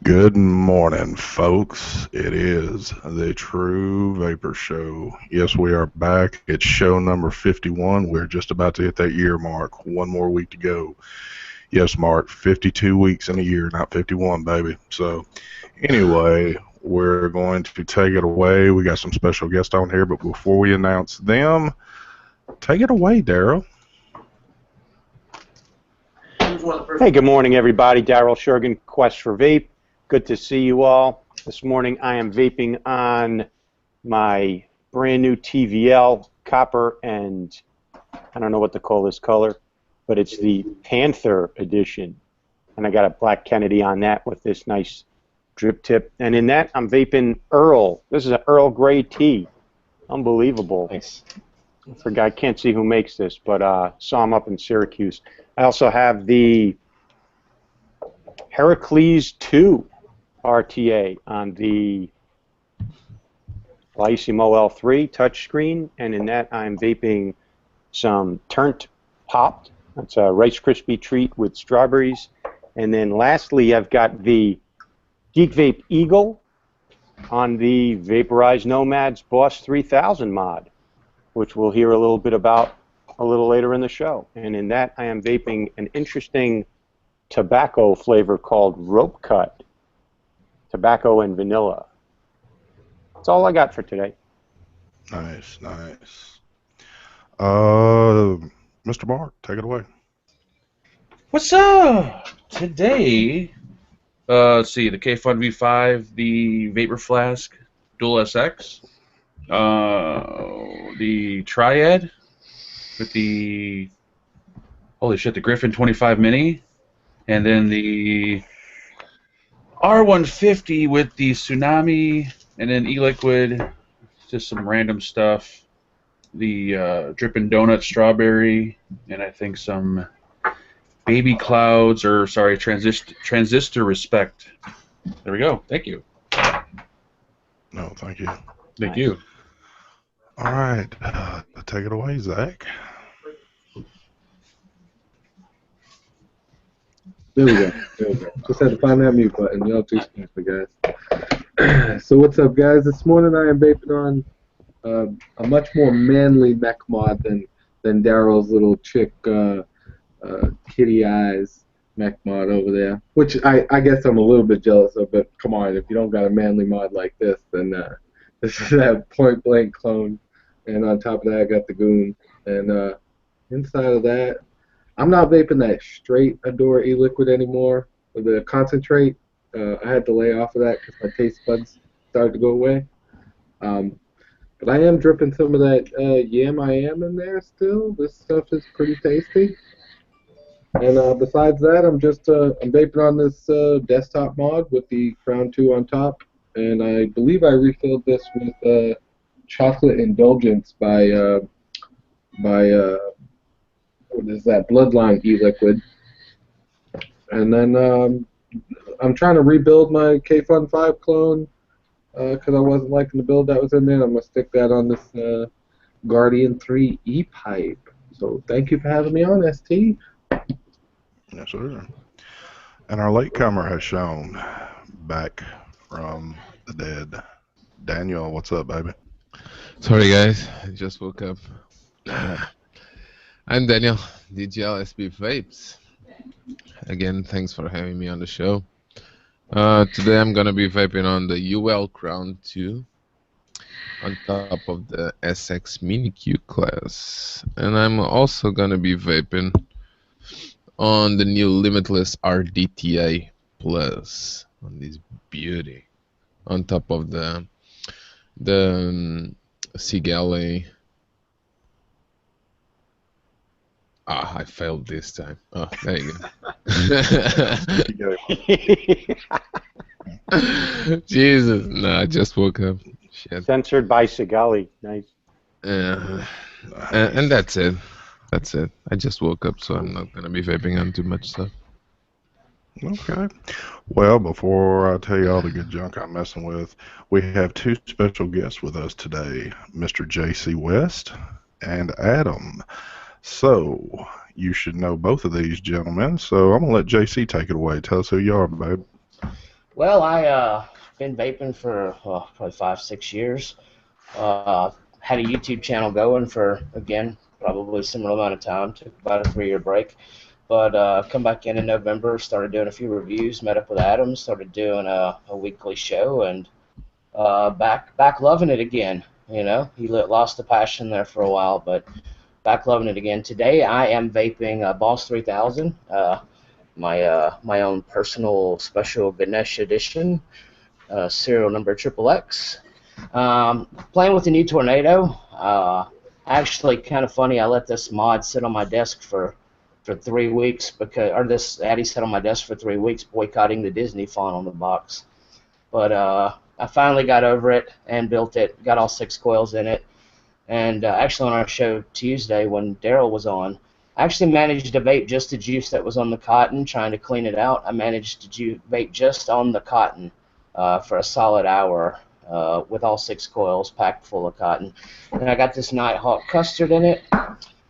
Good morning, folks. It is the True Vapor Show. Yes, we are back. It's show number 51. We're just about to hit that year mark. One more week to go. Yes, Mark, 52 weeks in a year, not 51, baby. So, anyway, we're going to take it away. We got some special guests on here, but before we announce them, take it away, Daryl. Hey, good morning, everybody. Daryl Shergan, Quest for Vape. Good to see you all. This morning I am vaping on my brand new TVL copper and I don't know what to call this color, but it's the Panther edition. And I got a Black Kennedy on that with this nice drip tip. And in that I'm vaping Earl. This is an Earl Grey tea. Unbelievable. Nice. I can't see who makes this, but saw him up in Syracuse. I also have the Heracles 2 RTA on the Lysimo L3 touchscreen, and in that I'm vaping some Turnt Popped. That's a Rice Krispie treat with strawberries. And then lastly, I've got the Geek Vape Eagle on the Vaporized Nomads Boss 3000 mod, which we'll hear a little bit about a little later in the show. And in that, I am vaping an interesting tobacco flavor called Rope Cut, tobacco and vanilla. That's all I got for today. Nice, nice. Mr. Mark, take it away. What's up? Today, let's see, the K-Fun V5, the Vapor Flask Dual SX, the Triad with the, holy shit, the Griffin 25 Mini, and then the R150 with the Tsunami, and then e-liquid, just some random stuff, the Drippin' Donut Strawberry, and I think some Baby Clouds, or sorry, Transistor Respect. There we go. Thank you. No, thank you. Thank you. All right, take it away, Zach. There we go. There we go. Just had to find that mute button. Y'all too stupid, guys. So what's up, guys? This morning I am vaping on a much more manly mech mod than Daryl's little chick kitty eyes mech mod over there, which I guess I'm a little bit jealous of. But come on, if you don't got a manly mod like this, then this is that point blank clone. And on top of that, I got the Goon. And inside of that, I'm not vaping that straight Adore e-liquid anymore. The concentrate, I had to lay off of that because my taste buds started to go away. But I am dripping some of that Yam I Am in there still. This stuff is pretty tasty. And besides that, I'm vaping on this desktop mod with the Crown 2 on top. And I believe I refilled this with Chocolate Indulgence by what is that, Bloodline e-liquid. And then I'm trying to rebuild my K-Fun 5 clone because I wasn't liking the build that was in there. I'm going to stick that on this Guardian 3 e-pipe. So thank you for having me on, ST. Yes, sir. And our latecomer has shown back from the dead. Daniel, what's up, baby? Sorry guys, I just woke up. I'm Daniel, DGLSB Vapes. Again, thanks for having me on the show. Today I'm gonna be vaping on the UL Crown 2 on top of the SX Mini Q class. And I'm also gonna be vaping on the new Limitless RDTA Plus on this beauty. On top of the e-cig. I failed this time. Oh, there you go. Jesus, no, I just woke up. Shit. Censored by Sigali. Nice. And that's it. That's it. I just woke up, so I'm not gonna be vaping on too much stuff. Okay. Well, before I tell you all the good junk I'm messing with, we have two special guests with us today, Mr. J.C. West and Adam. So, you should know both of these gentlemen, so I'm going to let JC take it away. Tell us who you are, babe. Well, I been vaping for probably 5, 6 years. Had a YouTube channel going for, again, probably a similar amount of time. Took about a 3-year break. But come back in November, started doing a few reviews, met up with Adam, started doing a weekly show, and back loving it again. You know, he lost the passion there for a while, but back loving it again. Today I am vaping Boss 3000, my own personal special Ganesh edition, serial number XXX. Playing with the new Tornado. Actually, kind of funny. I let this mod sit on my desk for 3 weeks this Addy sat on my desk for 3 weeks, boycotting the Disney font on the box. But I finally got over it and built it. Got all 6 coils in it. And actually, on our show Tuesday, when Daryl was on, I actually managed to vape just the juice that was on the cotton, trying to clean it out. I managed to vape just on the cotton for a solid hour with all 6 coils packed full of cotton. And I got this Nighthawk custard in it.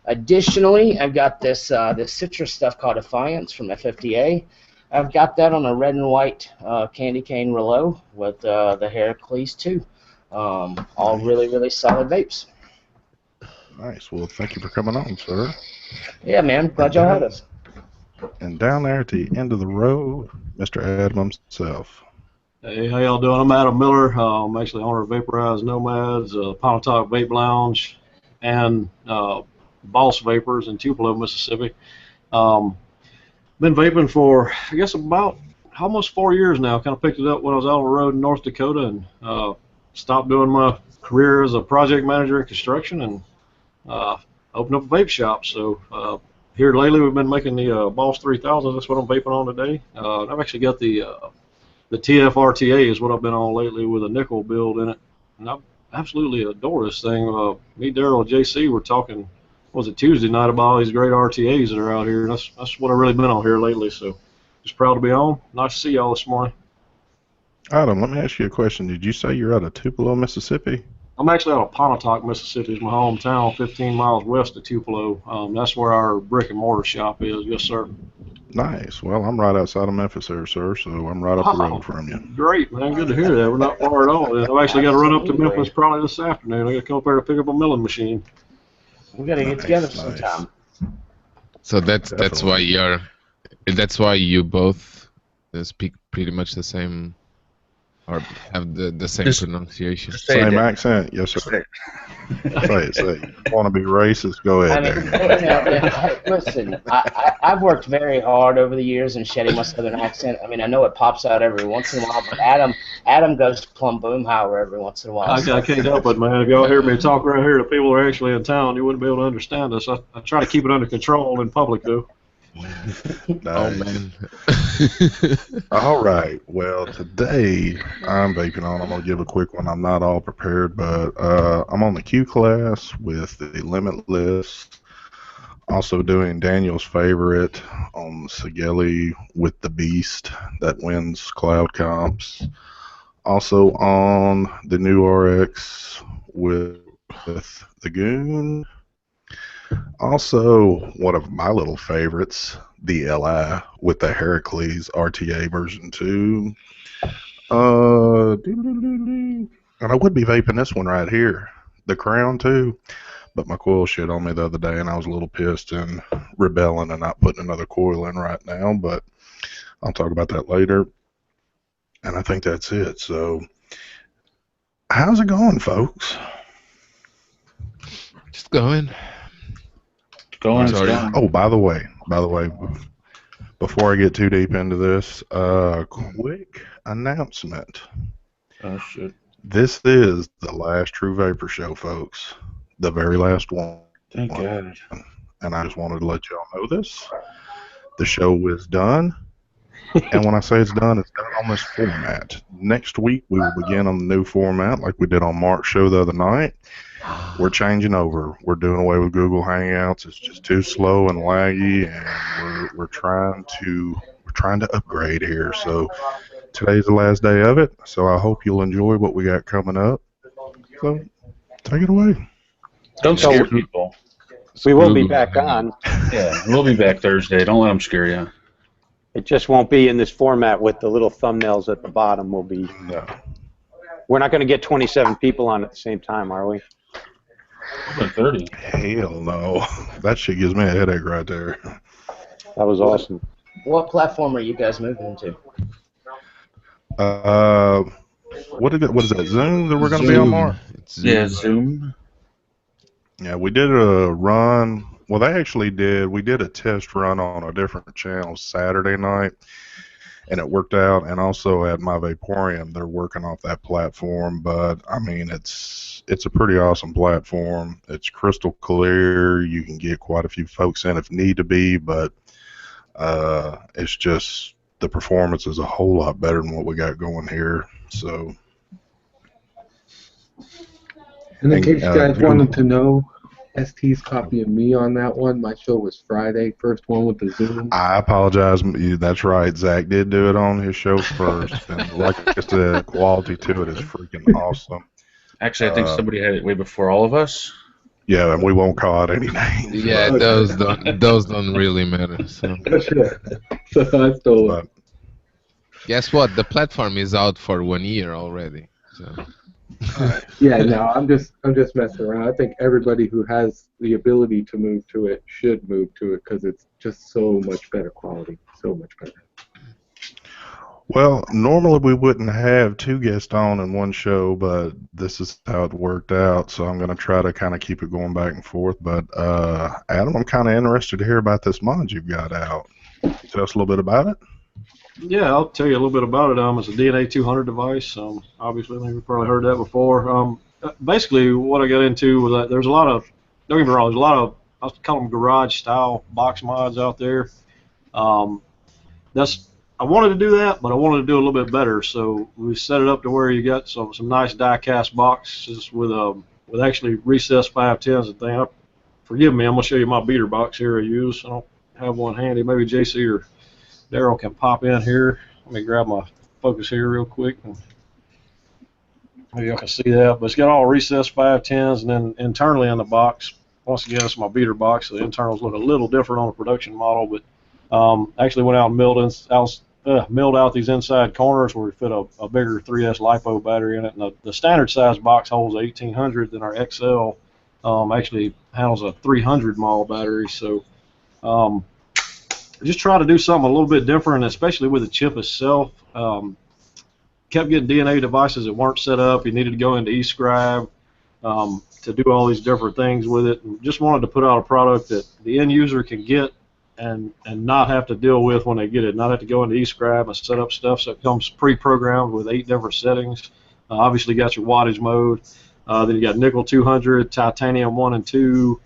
Additionally, I've got this citrus stuff called Defiance from FFDA. I've got that on a red and white candy cane Rouleau with the Heracles too. All really, really solid vapes. Nice. Well, thank you for coming on, sir. Yeah, man. Glad y'all had us. And down there at the end of the row, Mr. Adam himself. Hey, how y'all doing? I'm Adam Miller. I'm actually owner of Vaporized Nomads, Pontotoc Vape Lounge, and Boss Vapors in Tupelo, Mississippi. Been vaping for, I guess, about almost 4 years now. Kind of picked it up when I was out on the road in North Dakota and stopped doing my career as a project manager in construction and opened up a vape shop. So here lately we've been making the Boss 3000. That's what I'm vaping on today. I've actually got the TFRTA is what I've been on lately with a nickel build in it. And I absolutely adore this thing. Me, Daryl, and JC were talking, was it Tuesday night, about all these great RTAs that are out here. And that's what I've really been on here lately. So just proud to be on. Nice to see y'all this morning. Adam, let me ask you a question. Did you say you're out of Tupelo, Mississippi? I'm actually out of Pontotoc, Mississippi. It's my hometown, 15 miles west of Tupelo. That's where our brick and mortar shop is. Yes, sir. Nice. Well, I'm right outside of Memphis there, sir, so I'm right up the road from you. Great, man. Good to hear that. We're not far at all. I've actually got to run up to Memphis probably this afternoon. I got to come up there to pick up a milling machine. We got to get together sometime. So that's why you both speak pretty much the same, or have the same pronunciation. Same accent, yes, sir. Say it. You want to be racist? Go ahead. Listen, I've worked very hard over the years in shedding my southern accent. I mean, I know it pops out every once in a while, but Adam goes plumb boomhauer every once in a while. I can't help it, man. If y'all hear me talk right here to people who are actually in town, you wouldn't be able to understand us. I try to keep it under control in public, though. Nice. Oh, man. All right. Well, today I'm vaping on. I'm going to give a quick one. I'm not all prepared, but I'm on the Q class with the Limitless. Also doing Daniel's favorite on Sigeli with the Beast that wins cloud comps. Also on the new RX with the Goon. Also, one of my little favorites, the LI with the Heracles RTA version 2. And I would be vaping this one right here, the Crown 2, but my coil shit on me the other day, and I was a little pissed and rebelling and not putting another coil in right now, but I'll talk about that later. And I think that's it. So, how's it going, folks? Just going. Oh, by the way, before I get too deep into this, quick announcement. Oh, shit. This is the last True Vapor show, folks. The very last one. Thank God. And I just wanted to let y'all know this. The show is done. And when I say it's done on this format. Next week, we will begin on the new format like we did on Mark's show the other night. We're changing over. We're doing away with Google Hangouts. It's just too slow and laggy, and we're trying to upgrade here. So today's the last day of it. So I hope you'll enjoy what we got coming up. So take it away. Don't scare people. We will be back on. Yeah, we'll be back Thursday. Don't let them scare you. It just won't be in this format with the little thumbnails at the bottom. Will be. No. We're not going to get 27 people on at the same time, are we? 30. Hell no. That shit gives me a headache right there. That was awesome. What platform are you guys moving to? What is that? Zoom that we're going to be on, Mark? It's Zoom. Yeah, Zoom. Yeah, we did a run. Well, we did a test run on a different channel Saturday night, and it worked out. And also at my Vaporium, they're working off that platform. But I mean, it's a pretty awesome platform. It's crystal clear. You can get quite a few folks in if need to be, but it's just the performance is a whole lot better than what we got going here. So. And in case you guys wanted to know, ST's copying me on that one. My show was Friday, first one with the Zoom. I apologize. That's right. Zach did do it on his show first. And like I said, the quality to it is freaking awesome. Actually, I think somebody had it way before all of us. Yeah, and we won't call out any names. Yeah, those don't really matter. So. Sure. So I stole it. Guess what? The platform is out for 1 year already. So. Yeah, no, I'm just messing around. I think everybody who has the ability to move to it should move to it because it's just so much better quality, so much better. Well, normally we wouldn't have 2 guests on in one show, but this is how it worked out. So I'm going to try to kind of keep it going back and forth. But Adam, I'm kind of interested to hear about this mod you've got out. Can you tell us a little bit about it? Yeah, I'll tell you a little bit about it. It's a DNA 200 device. Obviously, I think you've probably heard that before. Basically, what I got into was that there's a lot of, don't get me wrong, there's a lot of, I call them garage-style box mods out there. I wanted to do that, but I wanted to do a little bit better. So we set it up to where you got some nice die-cast boxes with actually recessed 510s and things. Forgive me, I'm going to show you my beater box here I use. I don't have one handy. Maybe JC or Daryl can pop in here. Let me grab my focus here real quick. Maybe y'all can see that. But it's got all recessed 510s, and then internally in the box, once again, it's my beater box. So the internals look a little different on the production model, but actually went out and milled out these inside corners where we fit a bigger 3S LiPo battery in it. And the standard size box holds 1800, then our XL actually handles a 300 mAh battery. So just try to do something a little bit different, especially with the chip itself. Kept getting DNA devices that weren't set up. You needed to go into e-scribe to do all these different things with it. And just wanted to put out a product that the end user can get and not have to deal with when they get it. Not have to go into e-scribe and set up stuff. So it comes pre-programmed with 8 different settings. Obviously got your wattage mode. Then you got nickel 200, titanium 1 and 2,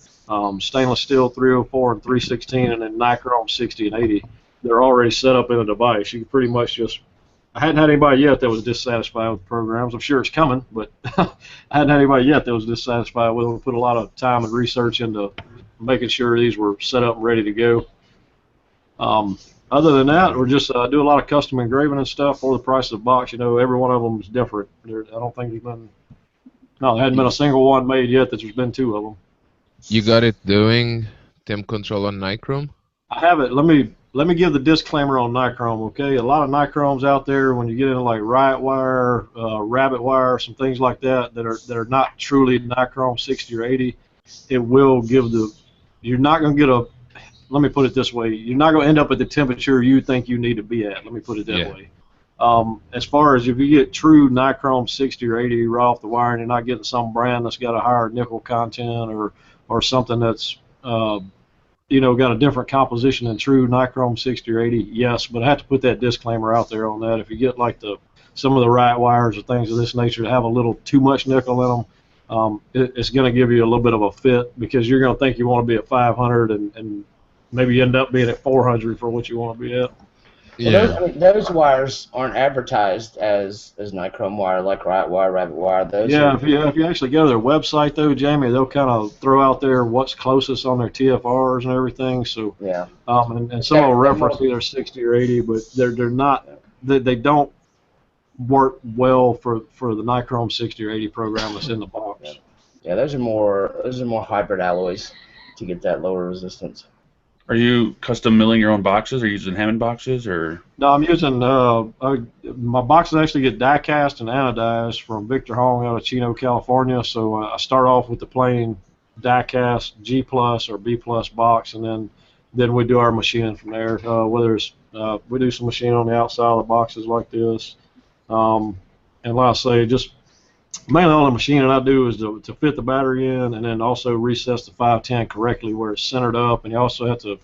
stainless steel 304 and 316, and then nichrome 60 and 80. They're already set up in a device. You can pretty much just, I hadn't had anybody yet that was dissatisfied with the programs. I'm sure it's coming, but I hadn't had anybody yet that was dissatisfied with them. We put a lot of time and research into making sure these were set up and ready to go. Other than that, we're just do a lot of custom engraving and stuff for the price of the box. You know, every one of them is different. I don't think there's been, no, there hadn't been a single one made yet that there's been 2 of them. You got it doing temp control on nichrome? I have it. Let me give the disclaimer on nichrome, okay? A lot of nichromes out there, when you get into like riot wire, rabbit wire, some things like that are not truly nichrome 60 or 80, it will give you're not going to get let me put it this way, you're not going to end up at the temperature you think you need to be at. Let me put it that way. As far as if you get true nichrome 60 or 80 right off the wire and you're not getting some brand that's got a higher nickel content or something that's got a different composition than true nichrome 60 or 80, yes, but I have to put that disclaimer out there on that. If you get like some of the riot wires or things of this nature that have a little too much nickel in them, it's going to give you a little bit of a fit because you're going to think you want to be at 500 and maybe you end up being at 400 for what you want to be at. Yeah. Well, those wires aren't advertised as nichrome wire, like riot wire, rabbit wire. If you actually go to their website though, Jamie, they'll kind of throw out there what's closest on their TFRs and everything. So yeah, and some will reference either 60 or 80, but they're not. They don't work well for the nichrome 60 or 80 program that's in the box. Yeah, those are more hybrid alloys to get that lower resistance. Are you custom milling your own boxes, or using Hammond boxes, or? No, I'm using my boxes actually get die cast and anodized from Victor Hong out of Chino, California. So I start off with the plain die cast G plus or B plus box, and then we do our machining from there. Whether it's we do some machining on the outside of the boxes like this, and like I say, just mainly all the machining I do is to fit the battery in, and then also recess the 510 correctly where it's centered up, and you also have to.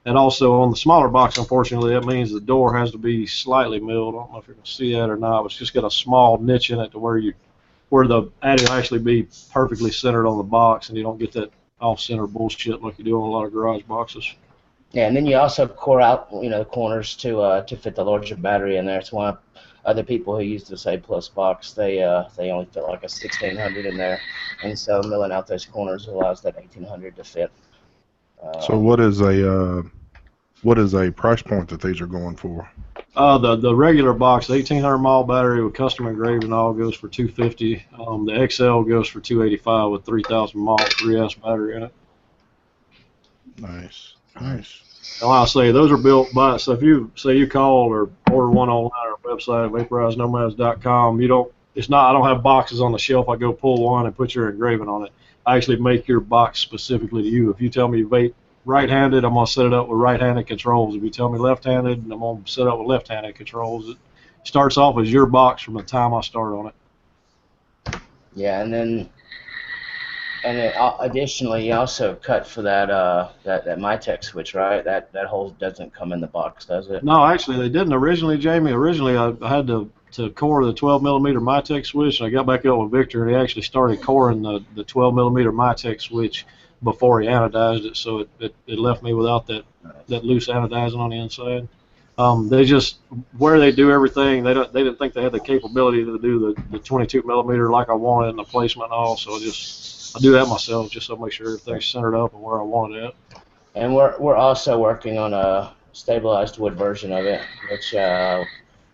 And also on the smaller box, unfortunately, that means the door has to be slightly milled. I don't know if you can see that or not, but it's just got a small niche in it to where the addy will actually be perfectly centered on the box, and you don't get that off-center bullshit like you do on a lot of garage boxes. Yeah, and then you also core out, the corners to fit the larger battery in there. It's one of other people who use this A plus box. They only fit like a 1600 in there, and so milling out those corners allows that 1800 to fit. So what is a price point that these are going for? The regular box, the 1800 mile battery with custom engraved and all goes for $250. The XL goes for $285 with 3000 mile 3S battery in it. Nice, nice. And like I say, those are built by. So if you say you call or order one online or website vaporizenomads.com, I don't have boxes on the shelf. I go pull one and put your engraving on it. I actually make your box specifically to you. If you tell me vape right-handed, I'm going to set it up with right-handed controls. If you tell me left-handed, I'm going to set it up with left-handed controls. It starts off as your box from the time I start on it. Yeah, and then additionally, you also cut for that MyTech switch, right? That hole doesn't come in the box, does it? No, actually, they didn't originally, Jamie. Originally, I had to core the 12 millimeter MyTech switch, and I got back up with Victor, and he actually started coring the 12 millimeter MyTech switch before he anodized it, so it left me without that loose anodizing on the inside. They just, where they do everything, they didn't think they had the capability to do the 22 millimeter like I wanted in the placement and all, so I do that myself just to make sure everything's centered up and where I want it at. And we're also working on a stabilized wood version of it, which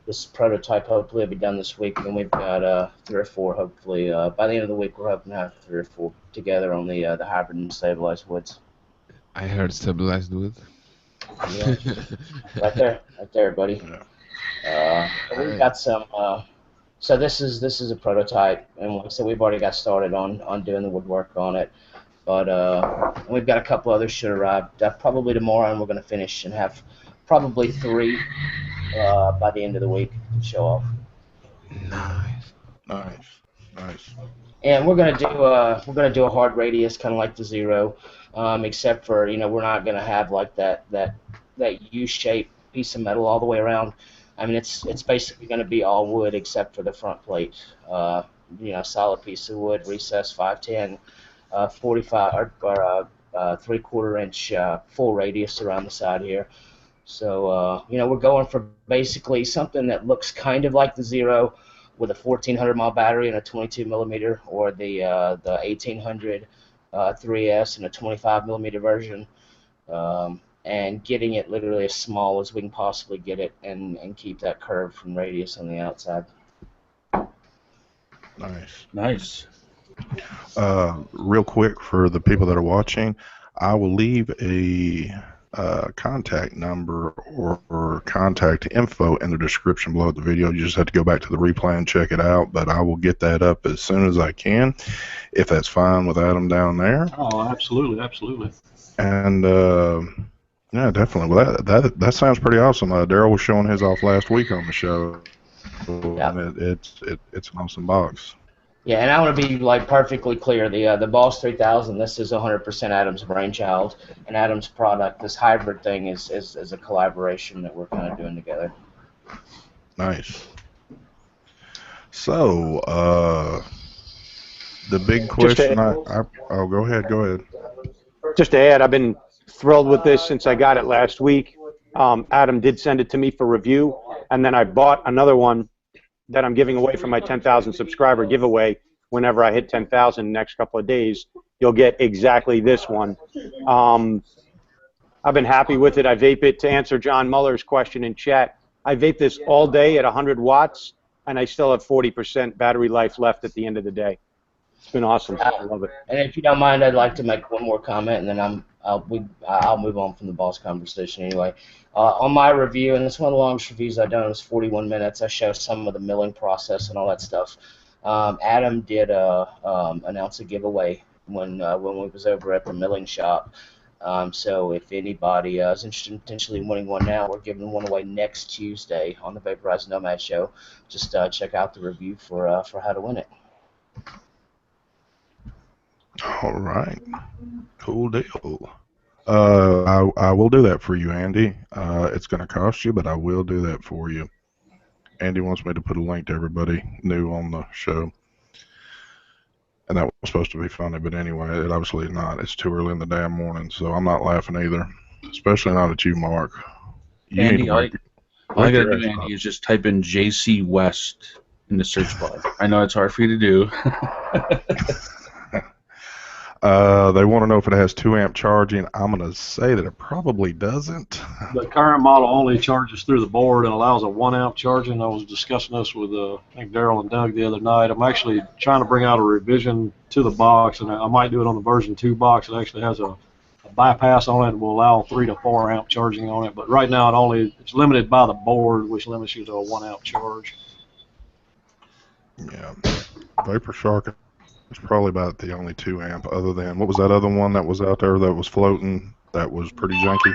this prototype hopefully will be done this week, and we've got 3 or 4 hopefully. By the end of the week, we're hoping to have 3 or 4 together on the hybrid and stabilized woods. I heard stabilized wood. Yeah, right there, buddy. We've got some. So this is a prototype, and like I said, we've already got started on doing the woodwork on it. But we've got a couple others should arrive probably tomorrow, and we're going to finish and have probably 3 by the end of the week to show off. Nice. And we're gonna do a hard radius, kind of like the Zero, except for we're not gonna have like that U-shaped piece of metal all the way around. I mean it's basically gonna be all wood except for the front plate. Solid piece of wood, recessed 510, 45 or 3/4 inch full radius around the side here. So we're going for basically something that looks kind of like the Zero, with a 1400 mile battery and a 22 millimeter, or the 1800 3S and a 25 millimeter version, and getting it literally as small as we can possibly get it, and keep that curve from radius on the outside. Nice. Real quick for the people that are watching, I will leave a contact number or contact info in the description below the video. You just have to go back to the replay and check it out, but I will get that up as soon as I can, if that's fine with Adam down there. Oh, absolutely. And yeah, definitely. Well, that sounds pretty awesome. Daryl was showing his off last week on the show. Yep. And it's an awesome box. Yeah, and I want to be perfectly clear. The Boss 3000, this is 100% Adam's brainchild, and Adam's product. This hybrid thing is a collaboration that we're kind of doing together. Nice. So, the big question. Go ahead. Just to add, I've been thrilled with this since I got it last week. Adam did send it to me for review, and then I bought another one that I'm giving away for my 10,000 subscriber giveaway. Whenever I hit 10,000 in the next couple of days, you'll get exactly this one. I've been happy with it. I vape it. To answer John Muller's question in chat, I vape this all day at 100 watts, and I still have 40% battery life left at the end of the day. It's been awesome. I love it. And if you don't mind, I'd like to make one more comment, and then I'll move on from the boss conversation anyway. On my review, and it's one of the longest reviews I've done, it was 41 minutes. I show some of the milling process and all that stuff. Adam did announce a giveaway when we was over at the milling shop. So if anybody is interested in potentially winning one now, we're giving one away next Tuesday on the Vaporized Nomad Show. Just check out the review for how to win it. All right. Cool deal. I will do that for you, Andy. It's going to cost you, but I will do that for you. Andy wants me to put a link to everybody new on the show. And that was supposed to be funny, but anyway, it obviously is not. It's too early in the damn morning, so I'm not laughing either. Especially not at you, Mark. You Andy, need to all I gotta your do, ass Andy, up. is just type in JC West in the search bar. I know it's hard for you to do. They want to know if it has 2 amp charging. I'm going to say that it probably doesn't. The current model only charges through the board and allows a 1 amp charging. I was discussing this with I think Daryl and Doug the other night. I'm actually trying to bring out a revision to the box, and I might do it on the version 2 box. It actually has a bypass on it that will allow 3 to 4 amp charging on it. But right now it's limited by the board, which limits you to a 1 amp charge. Yeah. Vapor Shark is probably about the only 2 amp other than, what was that other one that was out there that was floating that was pretty janky?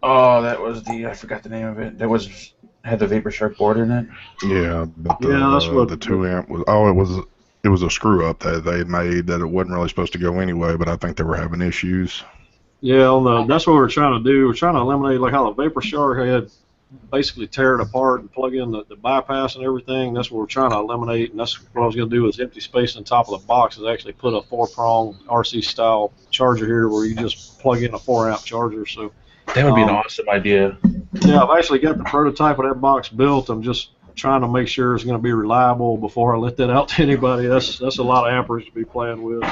Oh, that was I forgot the name of it. That had the Vapor Shark board in it. Yeah, but That's what the 2 amp was, it was a screw up that they made that it wasn't really supposed to go anyway, but I think they were having issues. Yeah, that's what we're trying to do. We're trying to eliminate like how the Vapor Shark had basically tear it apart and plug in the bypass and everything. That's what we're trying to eliminate, and that's what I was going to do is empty space on top of the box is actually put a 4-prong RC style charger here where you just plug in a 4 amp charger. So That would be an awesome idea. yeah, I've actually got the prototype of that box built. I'm just trying to make sure it's going to be reliable before I let that out to anybody. That's a lot of amperage to be playing with.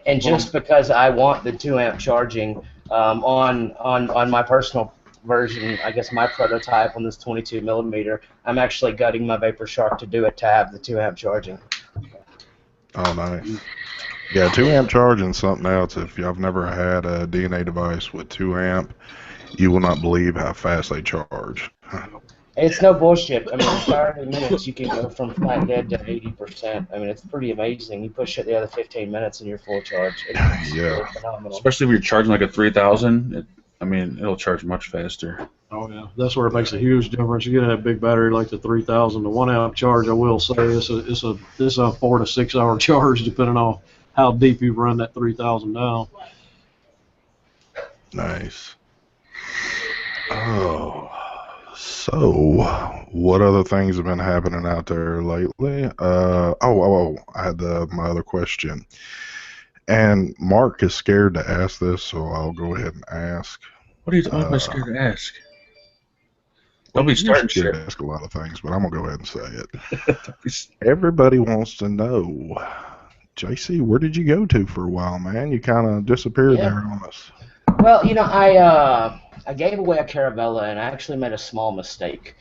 And just because I want the 2 amp charging on my personal version, I guess my prototype on this 22 millimeter, I'm actually gutting my Vapor Shark to do it to have the 2 amp charging. Oh, nice. Yeah, 2 amp charging is something else. If y'all have never had a DNA device with 2 amp, you will not believe how fast they charge. It's no bullshit. I mean, in 30 minutes you can go from flat dead to 80%. I mean, it's pretty amazing. You push it the other 15 minutes and you're full charge. It's Yeah. really phenomenal. Especially if you're charging like a 3000. It'll charge much faster. Oh yeah, that's where it makes a huge difference. You get that big battery like the 3000, the 1 amp charge. I will say it's a 4 to 6 hour charge depending on how deep you run that 3000 down. Nice. Oh, so what other things have been happening out there lately? I had my other question. And Mark is scared to ask this, so I'll go ahead and ask. What are you talking about scared to ask? Don't be starting scared shit. to ask a lot of things, but I'm going to go ahead and say it. Everybody wants to know, JC, where did you go to for a while, man? You kind of disappeared there on us. Well, I gave away a Caravella, and I actually made a small mistake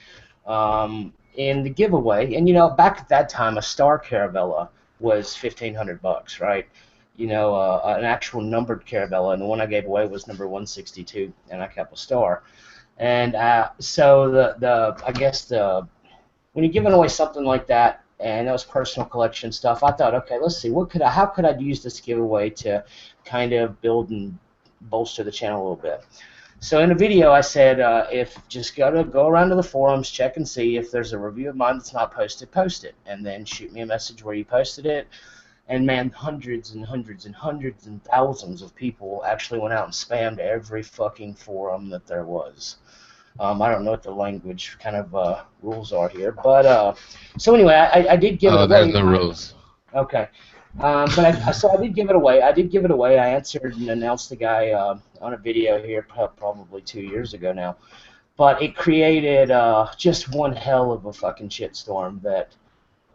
in the giveaway. And back at that time, a Star Caravella was $1,500, right? An actual numbered Caravella, and the one I gave away was number 162, and I kept a Star. And so I guess when you're giving away something like that, and that was personal collection stuff, I thought, okay, let's see, how could I use this giveaway to kind of build and bolster the channel a little bit. So in the video I said, if just go around to the forums, check and see if there's a review of mine that's not posted, post it, and then shoot me a message where you posted it. And man, hundreds and hundreds and hundreds and thousands of people actually went out and spammed every fucking forum that there was. I don't know what the language kind of rules are here, but so anyway, I did give it away. There's no rules. Okay. But I did give it away. I answered and announced the guy on a video here probably 2 years ago now. But it created just one hell of a fucking shitstorm that,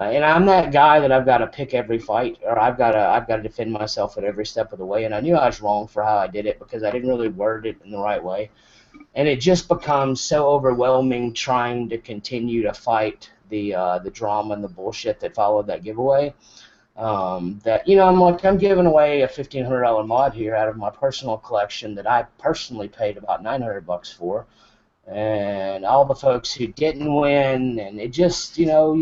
and I'm that guy that I've got to pick every fight, or I've got to defend myself at every step of the way. And I knew I was wrong for how I did it because I didn't really word it in the right way. And it just becomes so overwhelming trying to continue to fight the drama and the bullshit that followed that giveaway. That, you know, I'm giving away a $1,500 mod here out of my personal collection that I personally paid about $900 for, and all the folks who didn't win, and it just, you know,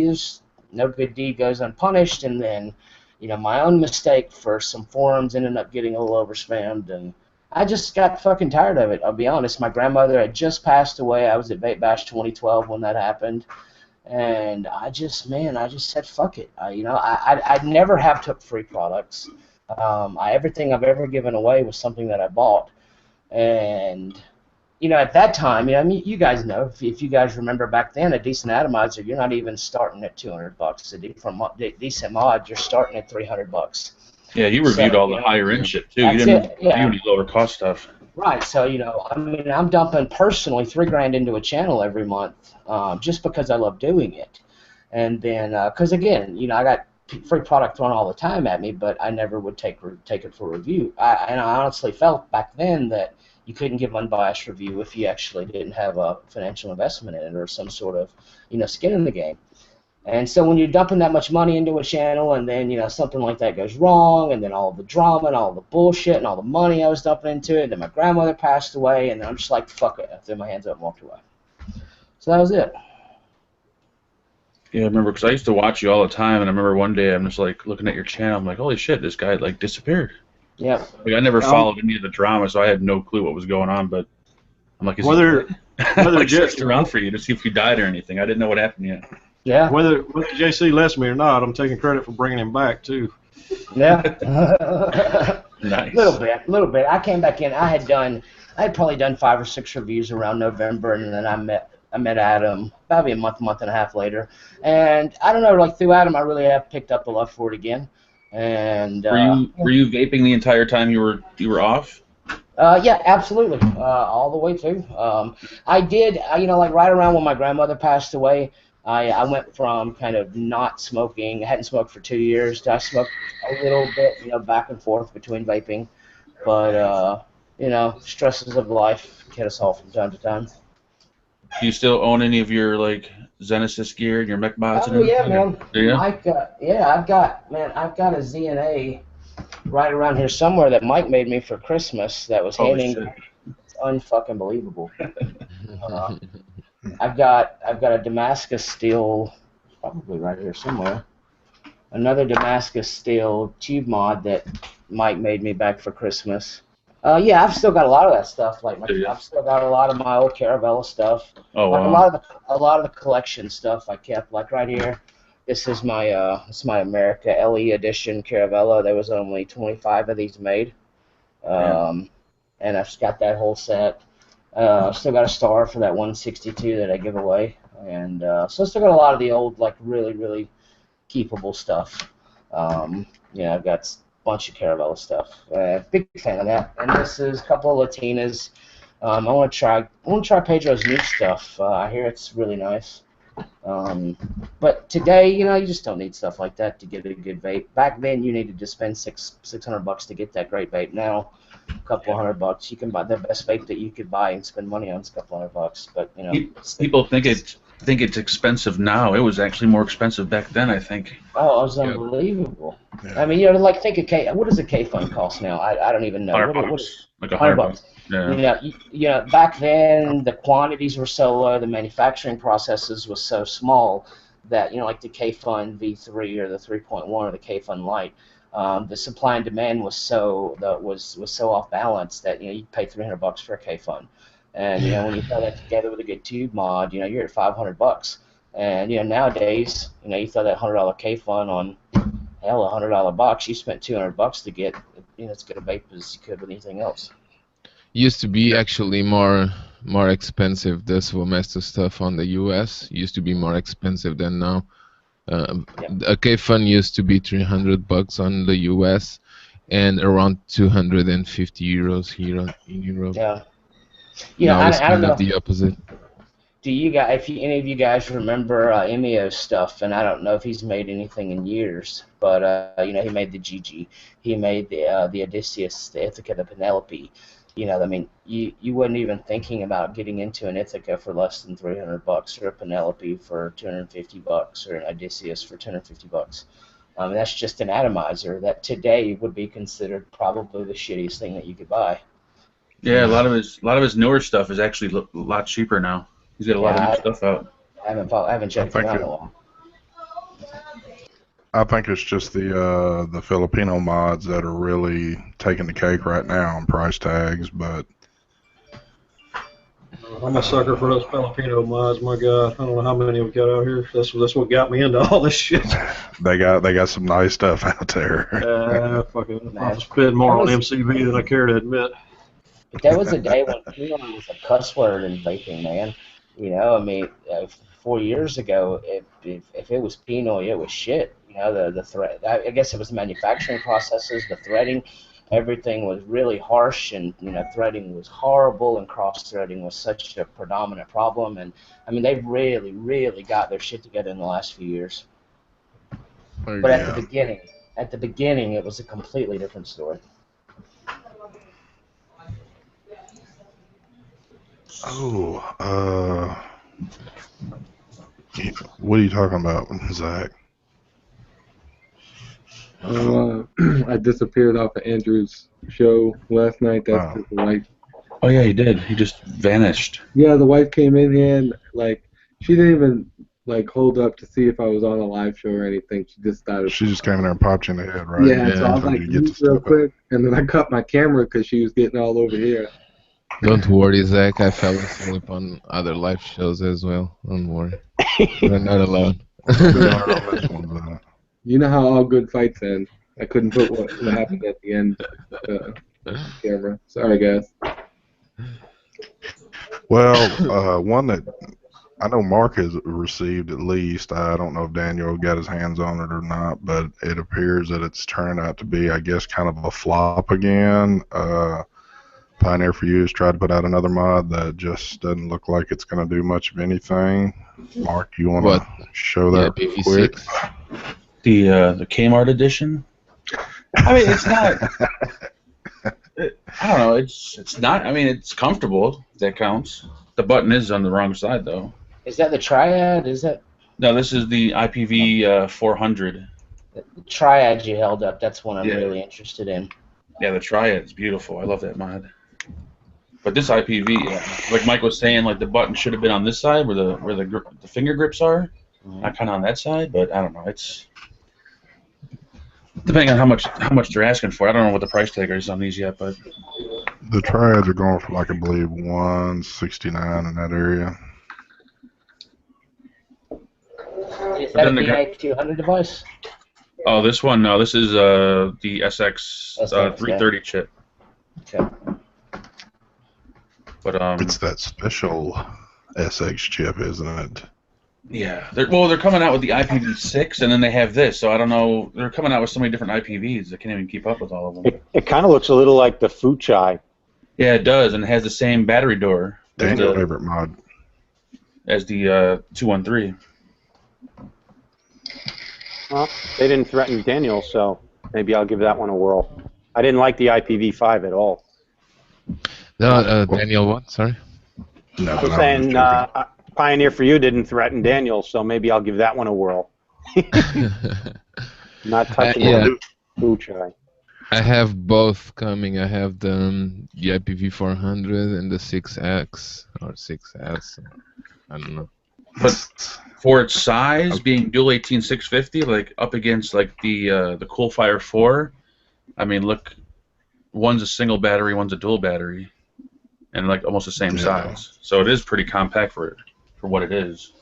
no good deed goes unpunished, and then, you know, my own mistake for some forums ended up getting a little overspammed, and I just got fucking tired of it. I'll be honest. My grandmother had just passed away. I was at Vape Bash 2012 when that happened. And I just said fuck it. I never have took free products. Everything I've ever given away was something that I bought. And you know, at that time, you know, I mean, you guys know, if you guys remember back then, a decent atomizer, you're not even starting at $200. A decent mod, you're starting at $300. Yeah, you reviewed all the higher end shit too. You didn't review any lower cost stuff. Right. So, you know, I mean, I'm dumping personally $3,000 into a channel every month, just because I love doing it. And then, because again, you know, I got free product thrown all the time at me, but I never would take it for review. And I honestly felt back then that you couldn't give unbiased review if you actually didn't have a financial investment in it or some sort of, you know, skin in the game. And so when you're dumping that much money into a channel, and then, you know, something like that goes wrong, and then all the drama and all the bullshit and all the money I was dumping into it, and then my grandmother passed away, and then I'm just like, fuck it. I threw my hands up and walked away. So that was it. Yeah, I remember, because I used to watch you all the time, and I remember one day I'm just like looking at your channel, I'm like, holy shit, this guy like disappeared. Yeah. Like, I never followed any of the drama, so I had no clue what was going on, but I'm like, whether like, searched around for you to see if you died or anything. I didn't know what happened yet. Yeah. Whether JC lets me or not, I'm taking credit for bringing him back too. Yeah. Nice. Little bit. I came back in. I had probably done 5 or 6 reviews around November, and then I met Adam probably a month and a half later, and I don't know, like through Adam, I really have picked up the love for it again. And were you vaping the entire time you were off? Yeah, absolutely, all the way through. I did, you know, like right around when my grandmother passed away, I went from kind of not smoking, I hadn't smoked for 2 years, to I smoked a little bit, you know, back and forth between vaping, but you know, stresses of life hit us all from time to time. Do you still own any of your like Genesis gear and your mech mods? Oh yeah, man. Yeah. Mike, I've got a ZNA right around here somewhere that Mike made me for Christmas. That was handing. It's unfucking believable. I've got a Damascus steel, probably right here somewhere. Another Damascus steel tube mod that Mike made me back for Christmas. Yeah, I've still got a lot of that stuff. Like I've still got a lot of my old Caravella stuff. Oh like wow. A lot of the collection stuff I kept. Like right here, this is my my America LE edition Caravella. There was only 25 of these made, and I've got that whole set. I've still got a star for that 162 that I give away, and so I still got a lot of the old, like really keepable stuff. Yeah, I've got bunch of Caravella stuff. Big fan of that. And this is a couple of Latinas. I want to try Pedro's new stuff. I hear it's really nice. But today, you know, you just don't need stuff like that to get a good vape. Back then, you needed to spend $600 to get that great vape. Now, a couple $100, you can buy the best vape that you could buy and spend money on. It's a couple $100, but you know. People think it's expensive now. It was actually more expensive back then, I think. Oh, it was unbelievable. Yeah. I mean, you know, like think of what does a K fund cost now? I don't even know. Like $100. Yeah. You know, back then the quantities were so low, the manufacturing processes was so small that, you know, like the K fund V3 or the 3.1 or the K fund Lite, the supply and demand was so off balance that, you know, you'd pay $300 for a K fund. And, you know, when you throw that together with a good tube mod, you know, you're at $500. And, you know, nowadays, you know, you throw that $100 K fund on, hell, a $100 box, you spent $200 to get, you know, as good a vape as you could with anything else. Used to be actually more expensive. The Swamaster stuff on the US used to be more expensive than now. A K fund used to be $300 on the US and around 250 euros here in Europe. Yeah. You know, now it's I don't kind know. of the opposite. Do you guys, any of you guys remember Emio's stuff? And I don't know if he's made anything in years, but you know, he made the GG, he made the Odysseus, the Ithaca, the Penelope. You know, I mean, you wasn't even thinking about getting into an Ithaca for less than $300, or a Penelope for $250, or an Odysseus for $250. That's just an atomizer that today would be considered probably the shittiest thing that you could buy. Yeah, a lot of his newer stuff is actually a lot cheaper now. He's got a lot of new stuff out. I haven't checked him out in a while. I think it's just the Filipino mods that are really taking the cake right now on price tags, but I'm a sucker for those Filipino mods. My God, I don't know how many we got out here. That's what got me into all this shit. they got some nice stuff out there. Fucking, I spend more on MCV than I care to admit. But there was a day when penal was a cuss word in vaping, man. You know, I mean, 4 years ago, if it was penal, it was shit. You know, the threat. I guess it was the manufacturing processes, the threading. Everything was really harsh, and you know, threading was horrible, and cross-threading was such a predominant problem. And I mean, they've really, really got their shit together in the last few years. But at the beginning, it was a completely different story. Oh, what are you talking about, Zach? I disappeared off of Andrew's show last night. That's because the wife. Oh yeah, he did. He just vanished. Yeah, the wife came in here and like she didn't even like hold up to see if I was on a live show or anything. She just started. She just came in there and popped you in the head, right? Yeah, so I was like, real quick, and then I cut my camera because she was getting all over here. Don't worry, Zach. I fell asleep on other live shows as well. Don't worry. You're not alone. You know how all good fights end. I couldn't put what happened at the end camera. Sorry, guys. Well, one that I know Mark has received at least. I don't know if Daniel got his hands on it or not, but it appears that it's turned out to be, I guess, kind of a flop again. Pioneer for You has tried to put out another mod that just doesn't look like it's going to do much of anything. Mark, you want to show that quick? The Kmart edition. I mean, it's not. I don't know. It's not. I mean, it's comfortable. That counts. The button is on the wrong side, though. Is that the Triad? Is that? No, this is the IPV 400. The Triad you held up. That's one I'm really interested in. Yeah, the Triad is beautiful. I love that mod. But this IPV, like Mike was saying, like the button should have been on this side where the finger grips are, not kind of on that side. But I don't know. It's depending on how much they're asking for. I don't know what the price tag is on these yet, but the Triads are going for, like, I believe, $169 in that area. Is that a BA200 device? Oh, this one, no. This is the SX 330 chip. Okay. But it's that special SX chip, isn't it? Yeah. They're coming out with the IPv6, and then they have this. So I don't know. They're coming out with so many different IPVs. I can't even keep up with all of them. It kind of looks a little like the Fuchai. Yeah, it does, and it has the same battery door. Daniel's favorite mod. As the 213. Well, they didn't threaten Daniel, so maybe I'll give that one a whirl. I didn't like the IPv5 at all. No, Daniel, what? Sorry. No, I was saying Pioneer for You didn't threaten Daniel, so maybe I'll give that one a whirl. Not touching the Fuchai. I have both coming. I have the IPv400 and the 6X or 6S. I don't know. But for its size, being dual 18650, like up against like the Coolfire 4, I mean, look, one's a single battery, one's a dual battery, and like almost the same size. So it is pretty compact for what it is.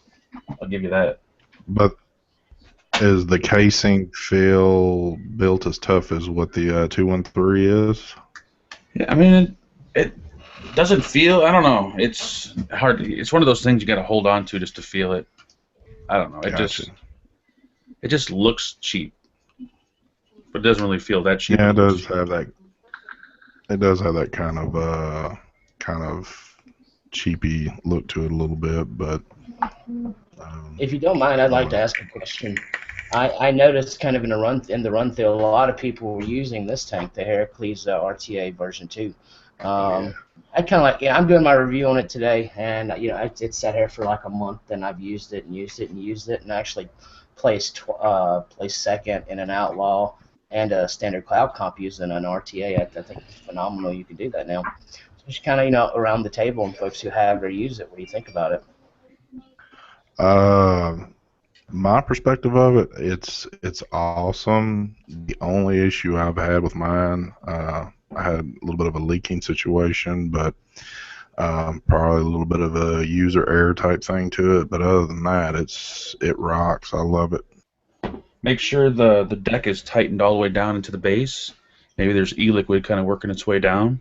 I'll give you that. But is the casing feel built as tough as what the 213 is? Yeah, I mean it doesn't feel. I don't know. It's hard. It's one of those things you got to hold on to just to feel it. I don't know. It just looks cheap, but it doesn't really feel that cheap. Yeah, it does have that. It does have that kind of cheapy look to it a little bit, but. If you don't mind, I'd like to ask a question. I noticed kind of in the run through, a lot of people were using this tank, the Heracles RTA version 2. I kind of like, I'm doing my review on it today, and it sat here for like a month, and I've used it and used it and used it, and actually placed second in an Outlaw and a standard cloud comp using an RTA. I think it's phenomenal you can do that now. So just kind of, around the table and folks who have or use it, what do you think about it? My perspective of it, it's awesome. The only issue I've had with mine, I had a little bit of a leaking situation, but probably a little bit of a user error type thing to it. But other than that, it rocks. I love it. Make sure the deck is tightened all the way down into the base. Maybe there's e-liquid kind of working its way down.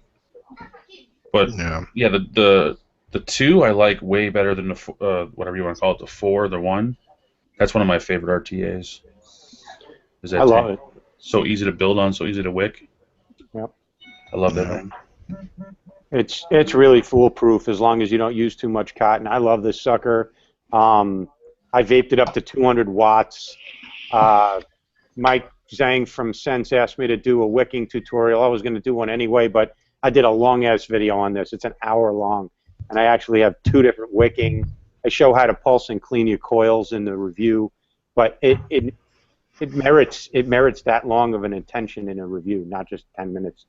But yeah, the 2 I like way better than the whatever you want to call it, the 4, the 1. That's one of my favorite RTAs. I love it. So easy to build on, so easy to wick. Yep. I love that thing. It's really foolproof as long as you don't use too much cotton. I love this sucker. I vaped it up to 200 watts. Mike Zhang from Sense asked me to do a wicking tutorial. I was going to do one anyway, but I did a long-ass video on this. It's an hour long, and I actually have 2 different wicking. I show how to pulse and clean your coils in the review, but it merits that long of an attention in a review, not just 10 minutes.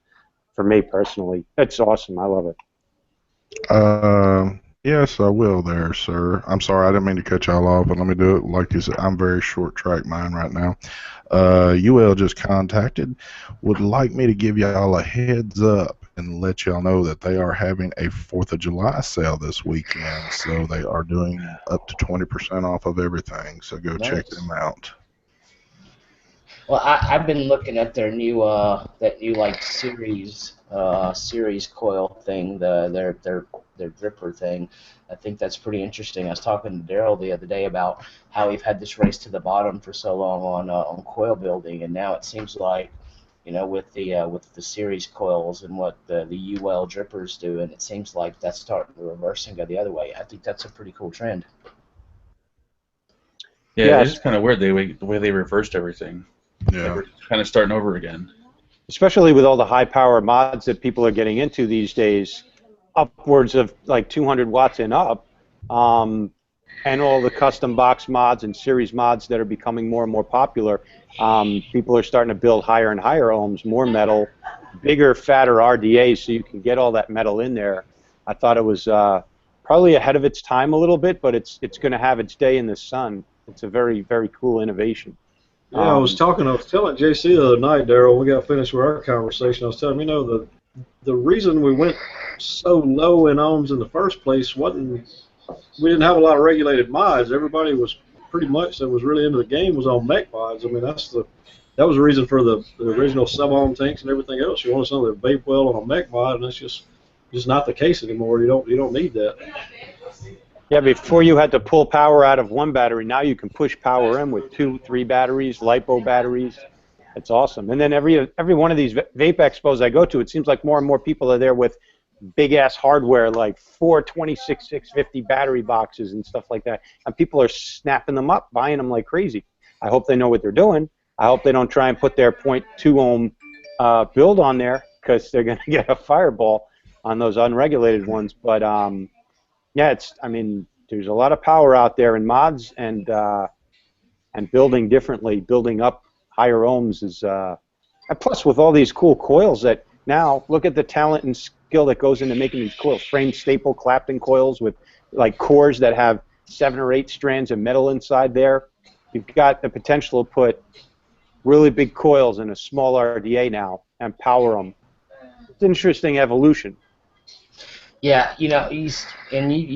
For me personally, it's awesome. I love it. Yes, I will there, sir. I'm sorry, I didn't mean to cut y'all off, but let me do it. Like you said, I'm very short track mine right now. UL just contacted, would like me to give y'all a heads up and let y'all know that they are having a 4th of July sale this weekend. So they are doing up to 20% off of everything. So go check them out. Well, I've been looking at their new like series coil thing, their dripper thing. I think that's pretty interesting. I was talking to Daryl the other day about how we've had this race to the bottom for so long on coil building, and now it seems like, with the series coils and what the UL drippers do, and it seems like that's starting to reverse and go the other way. I think that's a pretty cool trend. Yeah, it's kind of weird the way they reversed everything. Yeah, like we're kind of starting over again. Especially with all the high-power mods that people are getting into these days, upwards of like 200 watts and up, and all the custom box mods and series mods that are becoming more and more popular. People are starting to build higher and higher ohms, more metal, bigger, fatter RDAs, so you can get all that metal in there. I thought it was probably ahead of its time a little bit, but it's going to have its day in the sun. It's a very, very cool innovation. Yeah, I was telling JC the other night, Daryl, we got finished with our conversation. I was telling him, the reason we went so low in ohms in the first place wasn't, we didn't have a lot of regulated mods. Everybody was pretty much that was really into the game was on mech mods. I mean, that was the reason for the original sub-ohm tanks and everything else. You wanted something that vape well on a mech mod, and that's just not the case anymore. You don't need that. Yeah, before you had to pull power out of one battery, now you can push power in with 2, 3 batteries, LiPo batteries. It's awesome. And then every one of these vape expos I go to, it seems like more and more people are there with big-ass hardware, like 4 26650 battery boxes and stuff like that. And people are snapping them up, buying them like crazy. I hope they know what they're doing. I hope they don't try and put their 0.2 ohm build on there, because they're going to get a fireball on those unregulated ones. But yeah, there's a lot of power out there in mods, and building differently, building up higher ohms is, and plus with all these cool coils that now, look at the talent and skill that goes into making these coils, frame staple Clapton coils with like cores that have 7 or 8 strands of metal inside there. You've got the potential to put really big coils in a small RDA now and power them. It's an interesting evolution. Yeah, you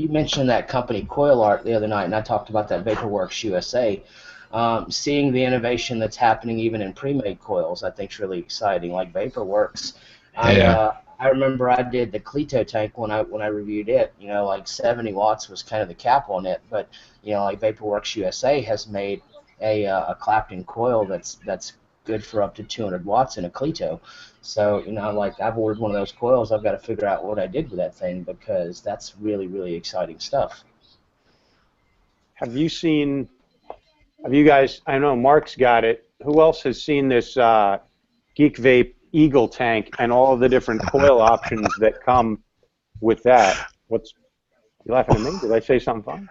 mentioned that company Coil Art the other night, and I talked about that VaporWorks USA. Seeing the innovation that's happening even in pre-made coils, I think is really exciting. Like VaporWorks, Yeah. I remember I did the Clito tank when I reviewed it. Like 70 watts was kind of the cap on it, but like VaporWorks USA has made a Clapton coil that's good for up to 200 watts in a Clito. So, like I've ordered one of those coils. I've got to figure out what I did with that thing, because that's really, really exciting stuff. Have you guys, I know Mark's got it. Who else has seen this Geek Vape Eagle tank and all of the different coil options that come with that? You laughing at me? Did I say something fun?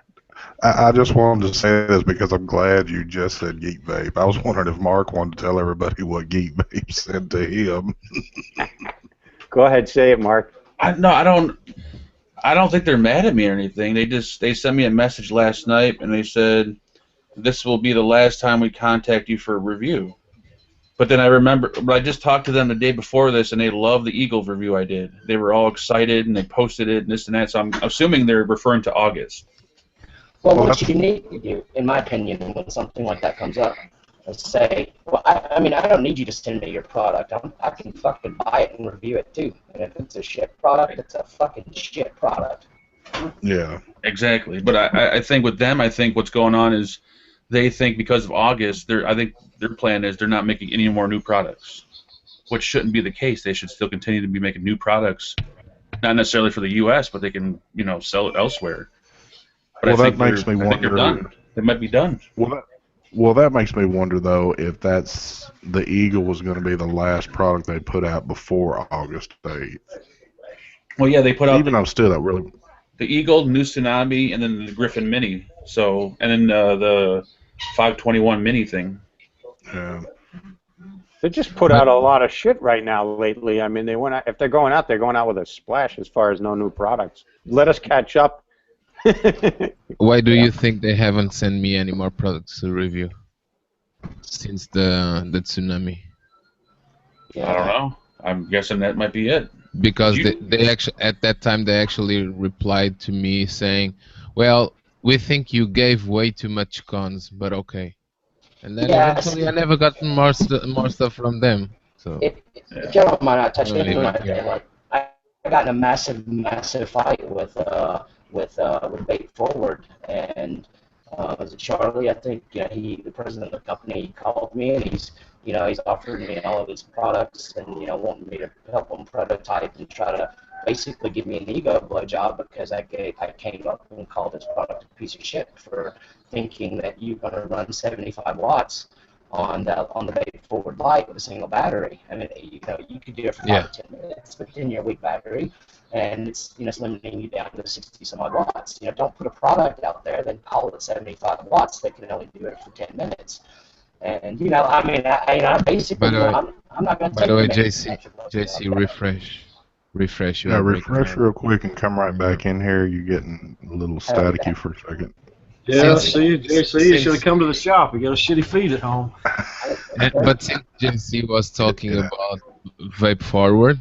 I just wanted to say this because I'm glad you just said Geek Vape. I was wondering if Mark wanted to tell everybody what Geek Vape said to him. Go ahead, say it, Mark. No, I don't. I don't think they're mad at me or anything. They sent me a message last night and they said this will be the last time we contact you for a review. But then I remember, but I just talked to them the day before this, and they loved the Eagle review I did. They were all excited, and they posted it, and this and that. So I'm assuming they're referring to August. Well, Well, what you need to do, in my opinion, when something like that comes up, is say, well, I mean, I don't need you to send me your product. I can fucking buy it and review it too. And if it's a shit product, it's a fucking shit product. Yeah. Exactly. But I think with them, I think what's going on is they think because of August, I think their plan is they're not making any more new products, which shouldn't be the case. They should still continue to be making new products, not necessarily for the U.S., but they can, sell it elsewhere. But Well, I think that makes me I think they're wonder. done. They might be done. Well, that makes me wonder though if that's the Eagle was going to be the last product they put out before August 8th. Well, yeah, they put out Even though still that really. the Eagle, New Tsunami, and then the Griffin Mini. So, and then the 521 Mini thing. They just put out a lot of shit right now lately. I mean, if they're going out with a splash as far as no new products. Let us catch up. Why do you think they haven't sent me any more products to review since the tsunami? Yeah. I don't know. I'm guessing that might be it. Because they actually at that time they actually replied to me saying, "Well, we think you gave way too much cons, but okay." And then eventually I never got more stuff from them. So If you don't mind, I touched Don't on even that. care. Like, I got in a massive fight with Vape Forward, and was it Charlie? I think the president of the company called me, and he's offered me all of his products, and wanting me to help him prototype and try to basically give me an ego blowjob because I came up and called his product a piece of shit for thinking that you're going to run 75 watts on the Vape Forward Lite with a single battery. I mean, you could do it for 5 to 10 minutes with a 10-year-week battery, and it's limiting you down to 60 some odd watts. Don't put a product out there, then call it 75 watts that can only do it for 10 minutes. And I mean, I basically, I'm not going to take. By the way, JC, refresh. Yeah, refresh real quick and come right back in here. You're getting a little staticky for a second. Yeah, see, JC, you should have come to the shop. We got a shitty feed at home. But since JC was talking about Vape Forward,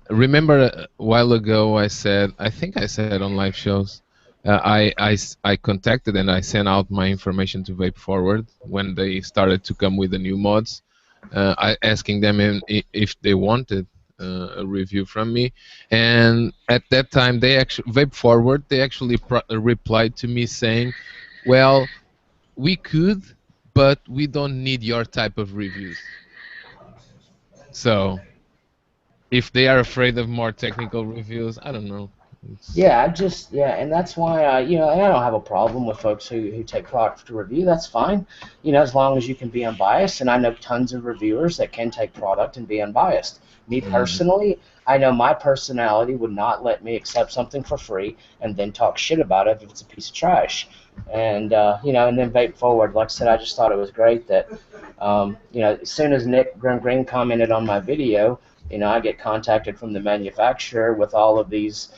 remember a while ago I think I said on live shows, I contacted and I sent out my information to Vape Forward when they started to come with the new mods, asking them if they wanted a review from me, and at that time Vape Forward they actually replied to me saying, well, we could, but we don't need your type of reviews. So if they are afraid of more technical reviews, I don't know. And that's why and I don't have a problem with folks who take products to review. That's fine, as long as you can be unbiased. And I know tons of reviewers that can take product and be unbiased. Me personally, I know my personality would not let me accept something for free and then talk shit about it if it's a piece of trash. And and then Vape Forward, like I said, I just thought it was great that as soon as Nick Green commented on my video, I get contacted from the manufacturer with all of these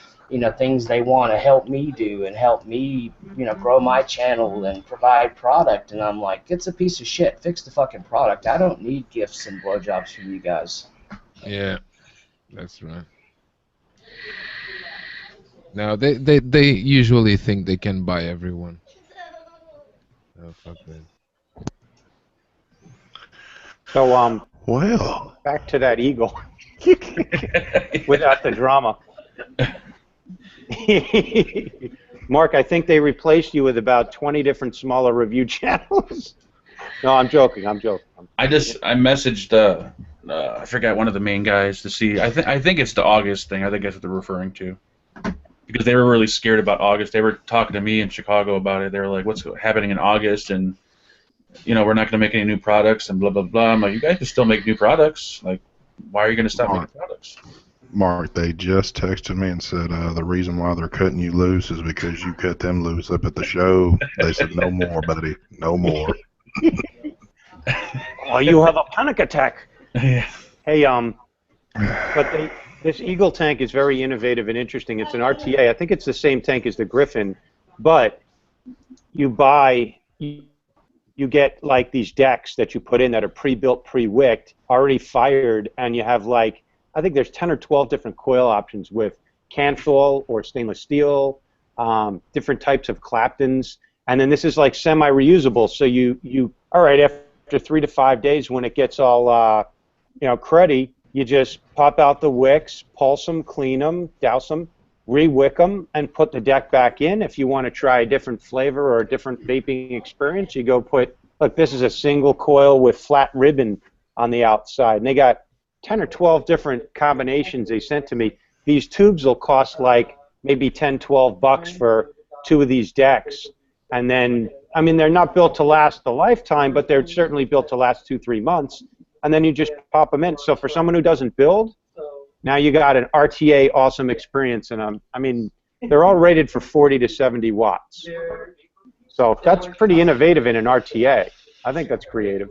things they want to help me do and help me, grow my channel and provide product. And I'm like, it's a piece of shit. Fix the fucking product. I don't need gifts and blowjobs from you guys. Yeah, that's right. No, they usually think they can buy everyone. Oh, fuck that. So, Well, back to that Eagle. Without the drama. Mark, I think they replaced you with about 20 different smaller review channels. No, I'm joking. I messaged I forgot one of the main guys to see. I think it's the August thing. I think that's what they're referring to, because they were really scared about August. They were talking to me in Chicago about it. They were like, "What's happening in August?" And we're not going to make any new products and blah blah blah. I'm like, you guys can still make new products. Like, why are you going to stop making products? Mark, they just texted me and said the reason why they're cutting you loose is because you cut them loose up at the show. They said no more, buddy, no more. Oh, you have a panic attack. Yeah. Hey, this Eagle tank is very innovative and interesting. It's an RTA. I think it's the same tank as the Griffin, but you get like these decks that you put in that are pre-built, pre-wicked, already fired, and you have like, I think there's 10 or 12 different coil options with Canthol or stainless steel, different types of Claptons, and then this is like semi-reusable. So all right, after 3 to 5 days when it gets all, cruddy, you just pop out the wicks, pulse them, clean them, douse them, re-wick them, and put the deck back in. If you want to try a different flavor or a different vaping experience, you go look, this is a single coil with flat ribbon on the outside. And they got 10 or 12 different combinations they sent to me. These tubes will cost like maybe 10, 12 bucks for 2 of these decks. And then, I mean, they're not built to last a lifetime, but they're certainly built to last 2-3 months. And then you just pop them in. So for someone who doesn't build, now you got an RTA awesome experience. And I mean, they're all rated for 40 to 70 watts. So that's pretty innovative in an RTA. I think that's creative.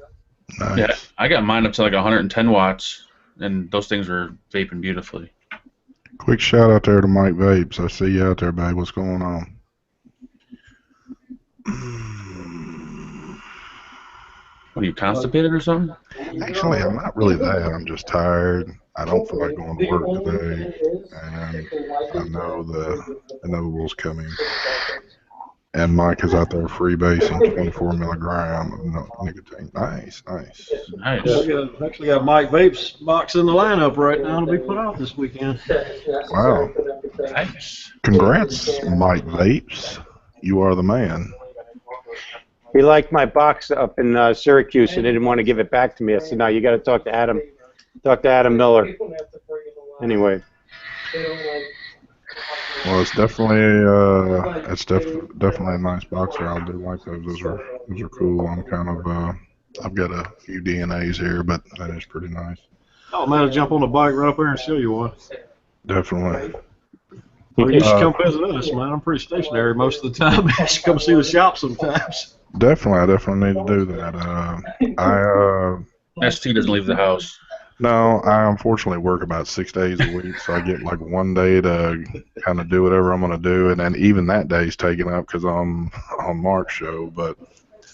Nice. Yeah, I got mine up to like 110 watts, and those things are vaping beautifully. Quick shout out there to Mike Vapes. I see you out there, babe. What's going on? What, are you constipated or something? Actually, I'm not really that. I'm just tired. I don't feel like going to work today, and I know the inevitable is coming. And Mike is out there freebasing 24 milligram of nicotine. Nice, nice. Nice. Yeah, we actually got Mike Vapes box in the lineup right now to be put out this weekend. Wow. Nice. Congrats, Mike Vapes. You are the man. He liked my box up in Syracuse and didn't want to give it back to me. I said, no, you got to talk to Adam. Talk to Adam Miller. Anyway. Well, it's definitely definitely a nice boxer. I do like those. Those are cool. I'm kind of I've got a few DNAs here, but that is pretty nice. Oh man, I'll jump on the bike right up there and show you one. Definitely. Or you should come visit us, man. I'm pretty stationary most of the time. You should come see the shop sometimes. Definitely, I definitely need to do that. ST doesn't leave the house. No, I unfortunately work about 6 days a week, so I get like one day to kind of do whatever I'm going to do, and then even that day's taken up because I'm on Mark's show. But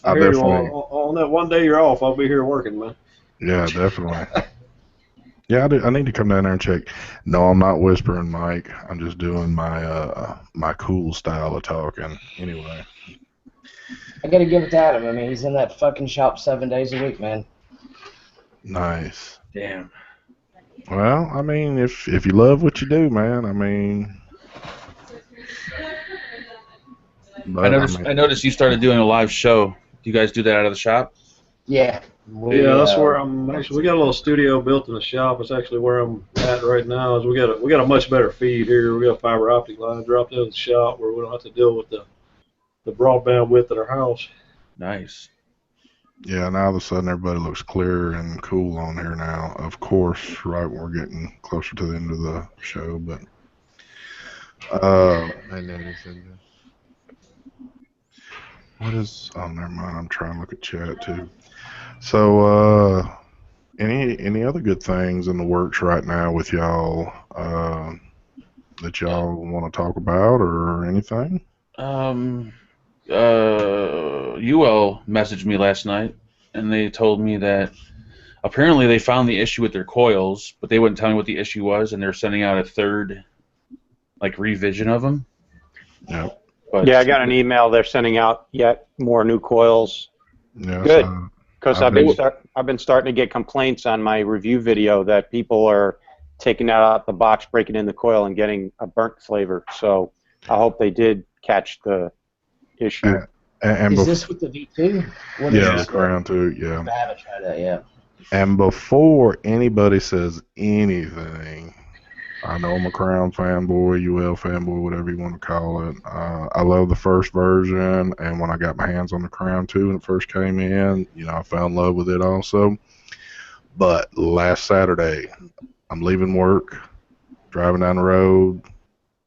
I definitely on that one day you're off, I'll be here working, man. Yeah, definitely. Yeah, I need to come down there and check. No, I'm not whispering, Mike. I'm just doing my my cool style of talking. Anyway. I gotta give it to Adam. I mean, he's in that fucking shop 7 days a week, man. Nice. Damn. Well, I mean, if you love what you do, man, I mean. But, I noticed you started doing a live show. Do you guys do that out of the shop? Yeah. Yeah, that's where I'm actually. We got a little studio built in the shop. It's actually where I'm at right now. Is we got a much better feed here. We got a fiber optic line dropped into the shop where we don't have to deal with the broadband width at our house. Nice. Yeah, now all of a sudden everybody looks clear and cool on here now. Of course, right when we're getting closer to the end of the show, but I noticed it. what is? Oh, never mind. I'm trying to look at chat too. So, any other good things in the works right now with y'all that y'all want to talk about or anything? UL messaged me last night, and they told me that apparently they found the issue with their coils, but they wouldn't tell me what the issue was, and they're sending out a third, like, revision of them. Yep. But Yeah, I got an email. They're sending out yet more new coils. Yes, Good. Because I've been- been starting to get complaints on my review video that people are taking that out the box, breaking in the coil, and getting a burnt flavor. So I hope they did catch the issue. And Is this with the V2? What is yeah, this? round two, yeah. I haven't tried that yet. And before anybody says anything, I know I'm a Crown fanboy, UL fanboy, whatever you want to call it. I love the first version, and when I got my hands on the Crown 2 when it first came in, I fell in love with it also. But last Saturday, I'm leaving work. driving down the road,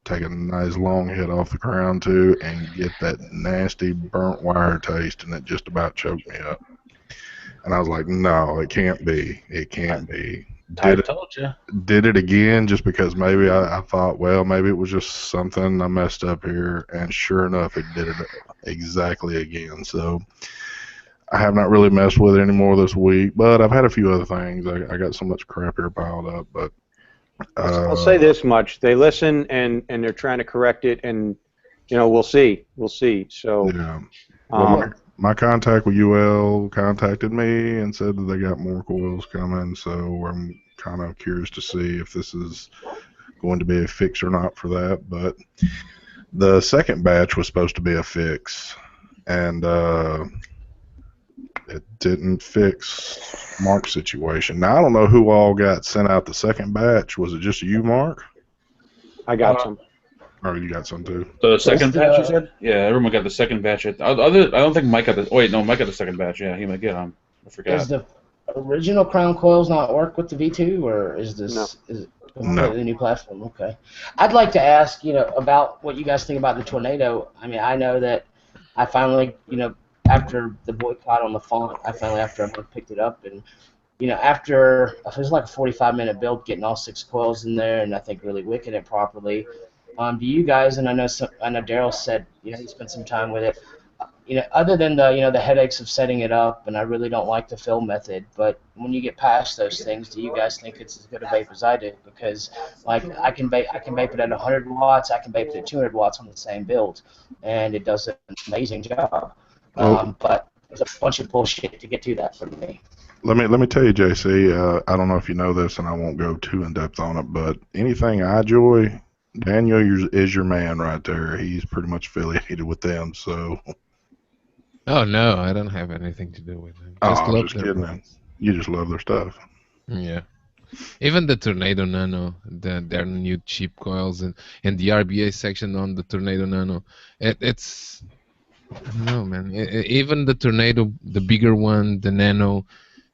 take a nice long hit off the crown too, and get that nasty burnt wire taste, and it just about choked me up. And I was like, no, it can't be. It can't be. I told you. Did it again just because maybe I thought, well, maybe it was just something I messed up here, and sure enough, it did it exactly again. So I have not really messed with it anymore this week, but I've had a few other things. I got so much crap here piled up, but I'll say this much: they listen and they're trying to correct it, and we'll see. So yeah. Well, my contact with UL contacted me and said that they got more coils coming, so I'm kind of curious to see if this is going to be a fix or not for that. But the second batch was supposed to be a fix, and it didn't fix Mark's situation. Now, I don't know who all got sent out the second batch. Was it just you, Mark? I got some. Or you got some too? The second batch, you said? Yeah, everyone got the second batch. I don't think Mike got the. Oh, wait, no, Mike got the second batch. Yeah, he might get them. I forgot. Does the original crown coils not work with the V2, or is this is it completely new platform? Okay. I'd like to ask, about what you guys think about the Tornado. I mean, I know that I finally, after the boycott on the font, after I picked it up, and after it was like a 45-minute build, getting all 6 coils in there, and I think really wicking it properly. Do you guys, and I know Daryl said he spent some time with it. Other than the headaches of setting it up, and I really don't like the fill method, but when you get past those things, do you guys think it's as good a vape as I do? Because I can vape it at 100 watts, I can vape it at 200 watts on the same build, and it does an amazing job. But there's a bunch of bullshit to get to that for me. Let me tell you, JC. I don't know if you know this, and I won't go too in depth on it, but anything iJoy, Daniel is your man right there. He's pretty much affiliated with them, so. Oh no, I don't have anything to do with them. Just kidding, man. You just love their stuff. Yeah. Even the Tornado Nano, their new cheap coils, and the RBA section on the Tornado Nano, it's. I don't know, man. Even the Tornado, the bigger one, the Nano,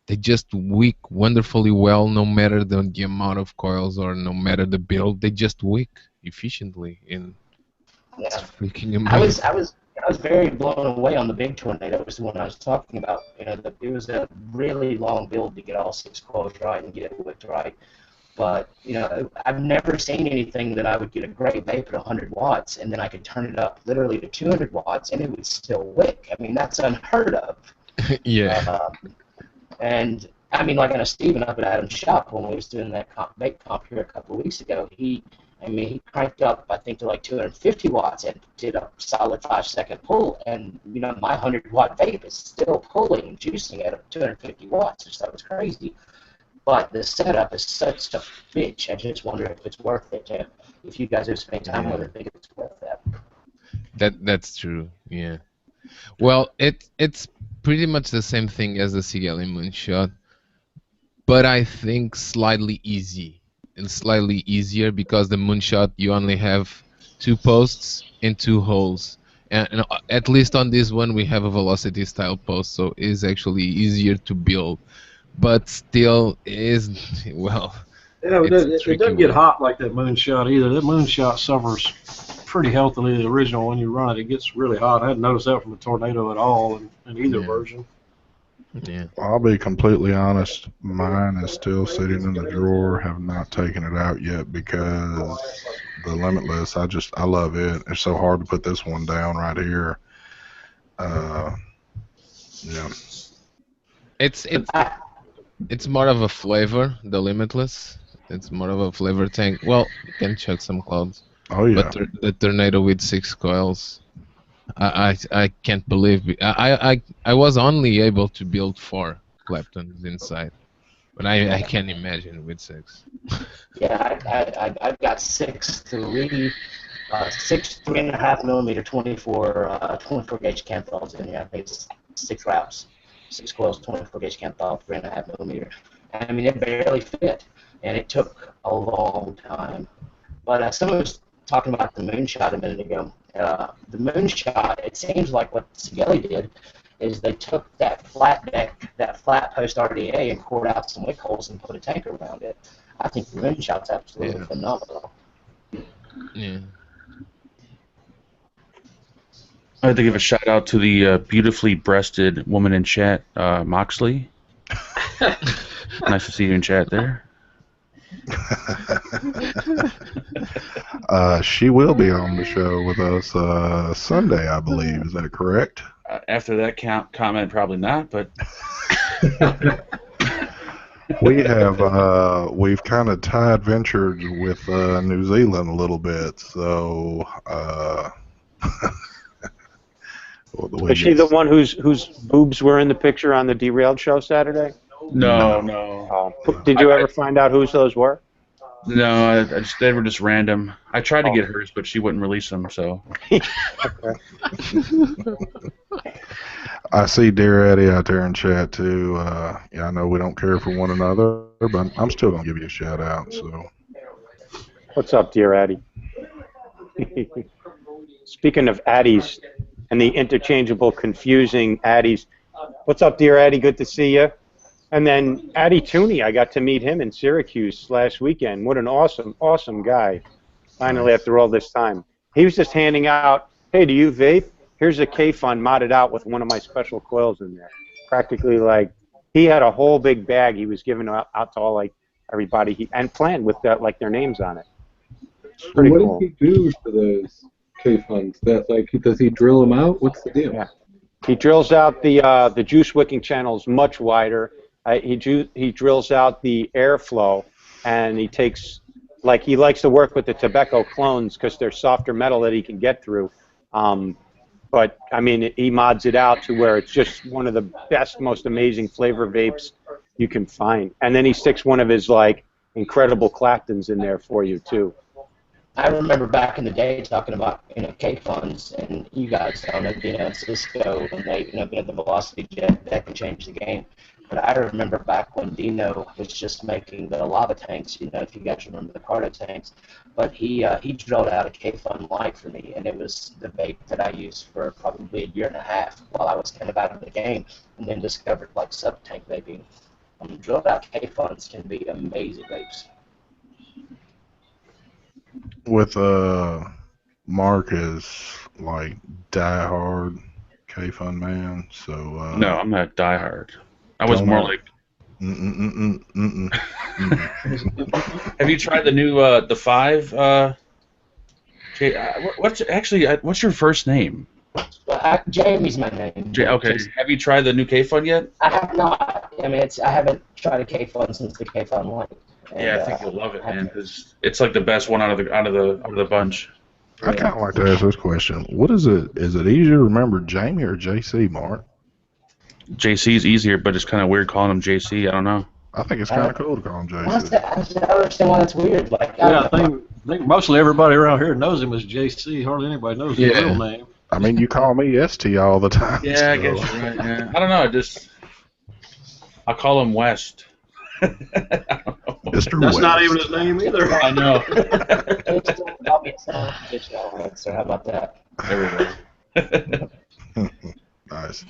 they just wick wonderfully well, no matter the amount of coils or no matter the build. They just wick efficiently, and it's freaking amazing. I was very blown away on the big Tornado. It was the one I was talking about. It was a really long build to get all 6 coils right and get it wicked right. But I've never seen anything that I would get a great vape at 100 watts, and then I could turn it up literally to 200 watts, and it would still wick. I mean, that's unheard of. Yeah. And I mean, like I know Steven up at Adam's shop when we was doing that vape comp here a couple of weeks ago. He cranked up, I think, to like 250 watts and did a solid 5-second pull. And my 100-watt vape is still pulling and juicing at 250 watts. So that was crazy. But the setup is such a bitch. I just wonder if it's worth it. If you guys have spent time with it, I think it's worth that. That's true. Yeah. Well, it's pretty much the same thing as the Sigelli Moonshot, but I think slightly easier because the Moonshot you only have 2 posts and 2 holes, and at least on this one we have a velocity style post, so it's actually easier to build, but still is well. Yeah, it doesn't get hot like that Moonshot either. That Moonshot suffers pretty healthily. The original, when you run it, it gets really hot. I hadn't noticed that from the Tornado at all in either version. Yeah. I'll be completely honest. Mine is still sitting in the drawer. Have not taken it out yet because the Limitless. I love it. It's so hard to put this one down right here. Yeah. It's more of a flavor. The Limitless. It's more of a flavor tank. Well, you can chuck some clouds. Oh yeah. But the Tornado with 6 coils, I can't believe it. I was only able to build 4 Claptons inside, but I can't imagine with 6. Yeah, I've got 6 3.5 millimeter 24 gauge Canthols in here. I think it's 6 wraps, 6 coils, 24 gauge Canthol, 3.5 millimeter. I mean, it barely fit, and it took a long time. But someone was talking about the Moonshot a minute ago. The Moonshot, it seems like what Sigelli did is they took that flat deck, that flat post RDA, and cored out some wick holes and put a tank around it. I think the rim shot's absolutely phenomenal. Yeah. I'd like to give a shout out to the beautifully breasted woman in chat, Moxley. Nice to see you in chat there. She will be on the show with us Sunday, I believe. Is that correct? After that comment, probably not, but We've kind of tied ventures with New Zealand a little bit, so Is she the one whose boobs were in the picture on the Derailed show Saturday? No. Did you ever find out whose those were? No, they were just random. I tried to get hers, but she wouldn't release them, so. I see Dear Eddie out there in chat too. Yeah, I know we don't care for one another, but I'm still gonna give you a shout out. So, what's up, Dear Addie? Speaking of Addies and the interchangeable, confusing Addies, what's up, Dear Addie? Good to see you. And then Addy Tooney, I got to meet him in Syracuse last weekend. What an awesome, awesome guy. Finally, after all this time. He was just handing out, hey, do you vape? Here's a K-Fun modded out with one of my special coils in there. Practically like, he had a whole big bag he was giving out to all, like, everybody, and planned with like their names on it. Pretty what cool. does he do to those K-Funs? That, like, does he drill them out? What's the deal? Yeah. He drills out the juice wicking channels much wider. He drills out the airflow, and he takes, like, he likes to work with the tobacco clones because they're softer metal that he can get through. But, I mean, he mods it out to where it's just one of the best, most amazing flavor vapes you can find. And then he sticks one of his, like, incredible Claptons in there for you, too. I remember back in the day talking about, K-Funds, and you guys know, Cisco, and they, the Velocity Jet that can change the game. But I remember back when Dino was just making the lava tanks, if you guys remember the Cardo tanks. But he drilled out a K-Fun Light for me, and it was the vape that I used for probably a year and a half while I was kind of out of the game, and then discovered like sub-tank vaping. Drilled out K-Funs can be amazing vapes. with Mark is like diehard K-Fun man, so no, I'm not diehard. I was more like. Have you tried the new the 5? What's your first name? Jamie's my name. Okay. Have you tried the new K-Fun yet? I have not. I mean, I haven't tried a K-Fun since the K-Fun Light. Yeah, I think you'll love it, man, because it's like the best one out of the bunch. I kind of like to ask this question: what is it? Is it easier to remember Jamie or JC, Mark? JC's easier, but it's kind of weird calling him JC. I don't know. I think it's kind of cool to call him JC. I don't understand why that's weird. Like, I think mostly everybody around here knows him as JC. Hardly anybody knows his real name. I mean, you call me ST all the time. Yeah, so. I guess you're right. Yeah. I don't know. I'll call him West. Mr. That's West. not even his name either. I know. So how about that? There we go. Nice.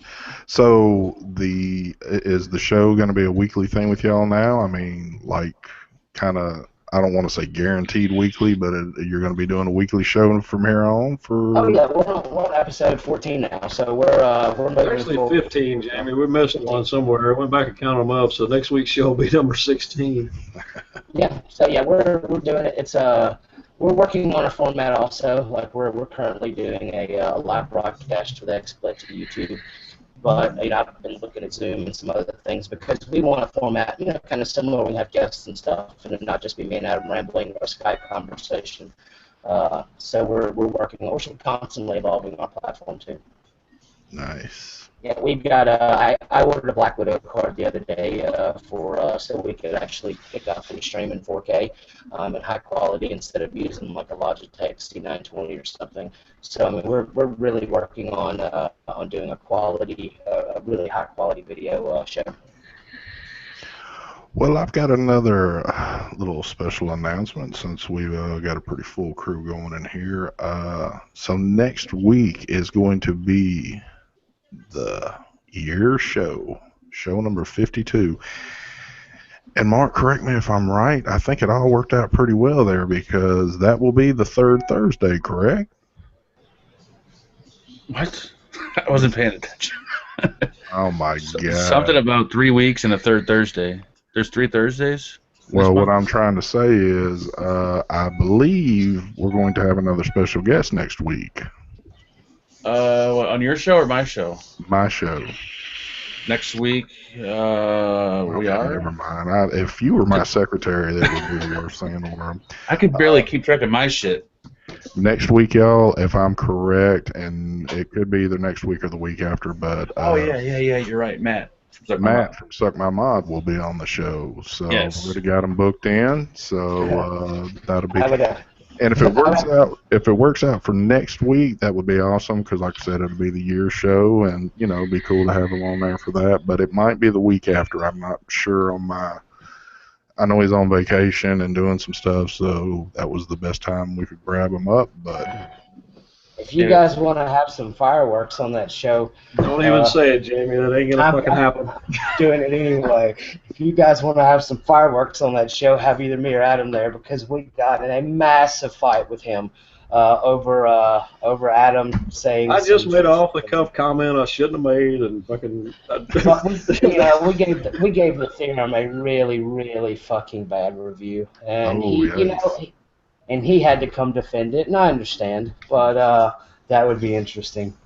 So is the show going to be a weekly thing with y'all now? I mean, like, kind of, I don't want to say guaranteed weekly, but you're going to be doing a weekly show from here on for. Oh yeah, we're on episode 14 now, so we're Actually 15, Jamie. We missed one somewhere. I went back and counted them up, so next week's show will be number 16. Yeah. So yeah, we're doing it. It's we're working on a format also. Like we're currently doing a live broadcast with XSplit to YouTube. But I've been looking at Zoom and some other things because we want a format, kind of similar. We have guests and stuff, and not just be me and Adam rambling or a Skype conversation. So we're working. We're constantly evolving our platform too. Nice. Yeah, we've got. I ordered a Black Widow card the other day so we could actually pick up and stream in 4K in high quality instead of using like a Logitech C920 or something. So I mean, we're really working on doing a really high quality video show. Well, I've got another little special announcement since we've got a pretty full crew going in here. So next week is going to be the year show, show number 52. And Mark, correct me if I'm right, I think it all worked out pretty well there because that will be the third Thursday, correct? What? I wasn't paying attention. Oh my God. Something about 3 weeks and a third Thursday. There's 3 Thursdays? Well, what I'm trying to say is I believe we're going to have another special guest next week. What, on your show or my show? My show. Next week, we Okay, are? never mind. If you were my secretary, that would be worth saying the word. I could barely keep track of my shit. Next week, y'all, if I'm correct, and it could be either next week or the week after, but yeah, you're right, Matt. Matt from Suck My Mod will be on the show, so Yes. we already got him booked in. So that'll be. I would, And if it works out for next week, that would be awesome. Because like I said, it'll be the year show, and it'd be cool to have him on there for that. But it might be the week after. I'm not sure on my. I know he's on vacation and doing some stuff, so that was the best time we could grab him up. But if you guys want to have some fireworks on that show, Don't even say it, Jamie. That ain't gonna fucking happen. doing it anyway. If you guys want to have some fireworks on that show, have either me or Adam there because we got in a massive fight with him over Adam saying. I just made an off-the-cuff comment I shouldn't have made, and fucking. But we gave the theorem a really, really fucking bad review, and he had to come defend it, and I understand, but that would be interesting.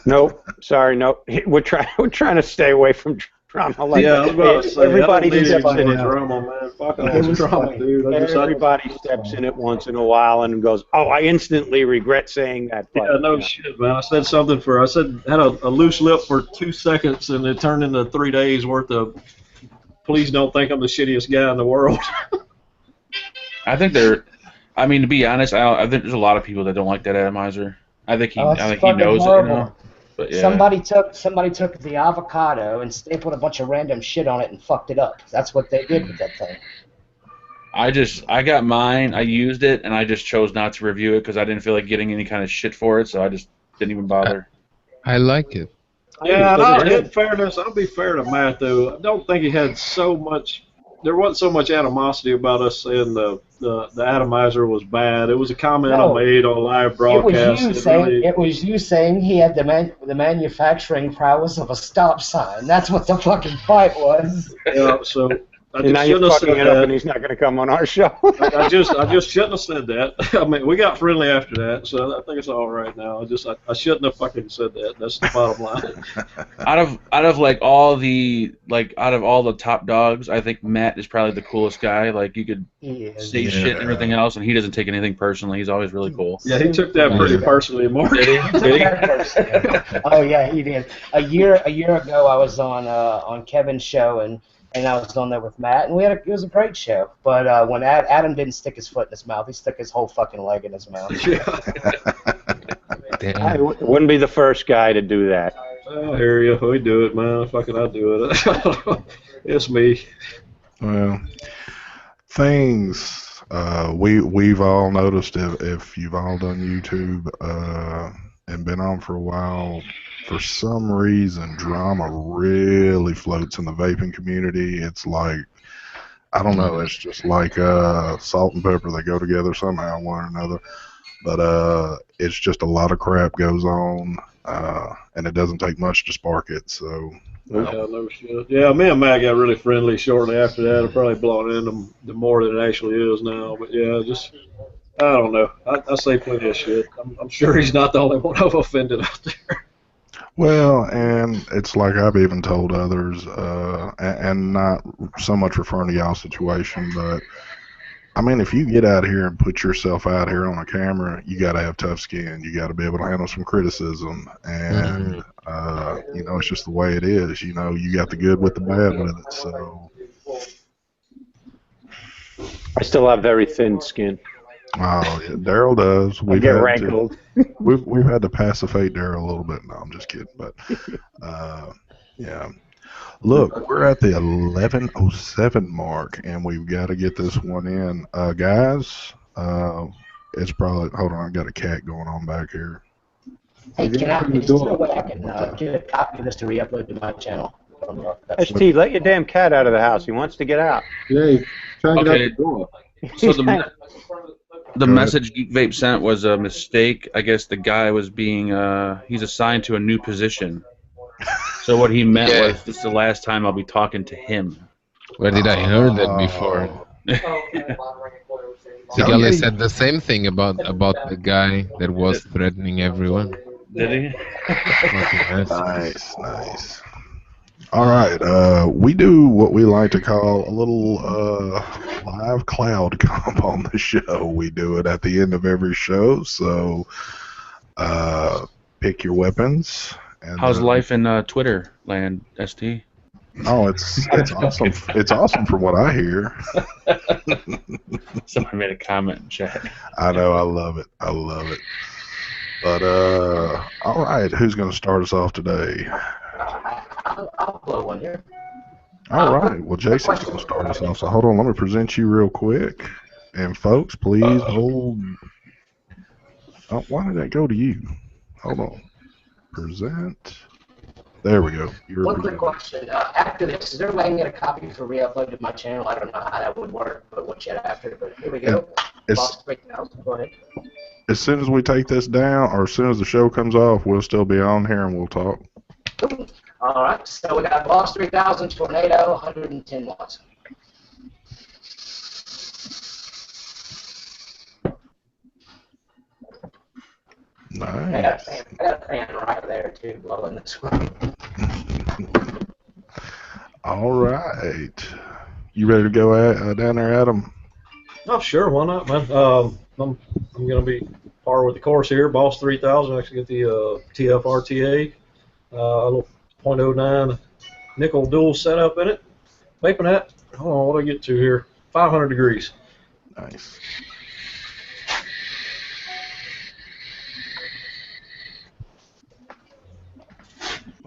Nope. Sorry, nope. We're trying to stay away from drama. Like I was about to say, everybody steps steps in. drama, man. Fuck all this drama, dude. Everybody steps in it once in a while and goes, "Oh, I instantly regret saying that." But, yeah, no shit, man. I said something had a loose lip for 2 seconds, and it turned into 3 days worth of. Please don't think I'm the shittiest guy in the world. I think to be honest, I think there's a lot of people that don't like that Atomizer. I think he knows horrible. it. But yeah. Somebody took the avocado and stapled a bunch of random shit on it and fucked it up. That's what they did with that thing. I got mine. I used it, and I just chose not to review it because I didn't feel like getting any kind of shit for it, so I just didn't even bother. I like it. Yeah, and in fairness, I'll be fair to Matt though. I don't think he had so much. There wasn't so much animosity about us saying the Atomizer was bad. It was a comment I made on live broadcast. It was you saying he had the manufacturing prowess of a stop sign. That's what the fucking fight was. Yeah, so I and now you're fucking it up, and he's not going to come on our show. I just shouldn't have said that. I mean, we got friendly after that, so I think it's all right now. I shouldn't have fucking said that. That's the bottom line. out of all the top dogs, I think Matt is probably the coolest guy. Like you could say shit and everything else, and he doesn't take anything personally. He's always really cool. Yeah, he took that pretty personally, Mark. Did he? Oh yeah, he did. A year ago, I was on Kevin's show and I was on there with Matt, and it was a great show. But when Adam didn't stick his foot in his mouth, he stuck his whole fucking leg in his mouth. I wouldn't be the first guy to do that. I hear you. We do it, man. Fucking I do it. It's me. Well, things we've all noticed if you've all done YouTube and been on for a while. For some reason, drama really floats in the vaping community. It's like, I don't know, it's just like salt and pepper. They go together somehow, one or another. But it's just a lot of crap goes on, and it doesn't take much to spark it. So. Yeah, no shit. Yeah, me and Matt got really friendly shortly after that. It'll probably blow it in the more than it actually is now. But yeah, I don't know. I say plenty of shit. I'm sure he's not the only one I've offended out there. Well, and it's like I've even told others, and not so much referring to y'all's situation, but I mean, if you get out here and put yourself out here on a camera, you got to have tough skin. You got to be able to handle some criticism, and it's just the way it is. You got the good with the bad with it. So I still have very thin skin. Oh, yeah, Daryl does. I get rankled. We've had to pacify Daryl a little bit. No, I'm just kidding. But yeah, look, we're at the 11:07 mark, and we've got to get this one in, guys. It's probably hold on. I got a cat going on back here. Hey, He's can I, answering the is there a door. way I can get a copy of this to re-upload to my channel? ST, let your damn cat out of the house. He wants to get out. Yeah, he's trying to get out Okay. the door. So He's the trying- the Go ahead. message Geek Vape sent was a mistake. I guess the guy was being he's assigned to a new position. So what he meant Yeah. was this is the last time I'll be talking to him. Where did I hear that before? Sigali said the same thing about the guy that was threatening everyone. Did he? Fucking mess. Nice. All right, we do what we like to call a little live cloud comp on the show. We do it at the end of every show, so pick your weapons. And, How's life in Twitter land, ST? Oh, it's awesome. It's awesome from what I hear. Somebody made a comment in chat. I know, I love it. But all right, who's going to start us off today? I'll blow one here. All right, well, Jason's going to start us off. So hold on, let me present you real quick. And folks, please hold. Oh, why did that go to you? Hold on. Present. There we go. You're One quick question. After this, is there a way I can get a copy for re-upload to my channel? I don't know how that would work, but we'll chat after. But here we go. Boss 3000. Go ahead. As soon as we take this down, or as soon as the show comes off, we'll still be on here and we'll talk. All right. So we got Boss 3000 Tornado, 110 watts. Nice. I got a fan right there too, blowing this one. All right. You ready to go down there, Adam? Oh, sure, why not, man? I'm going to be par with the course here. Boss 3000, actually get the TFRTA, a little .09 nickel dual setup in it. Vaping that, hold on, what do I get to here? 500 degrees. Nice.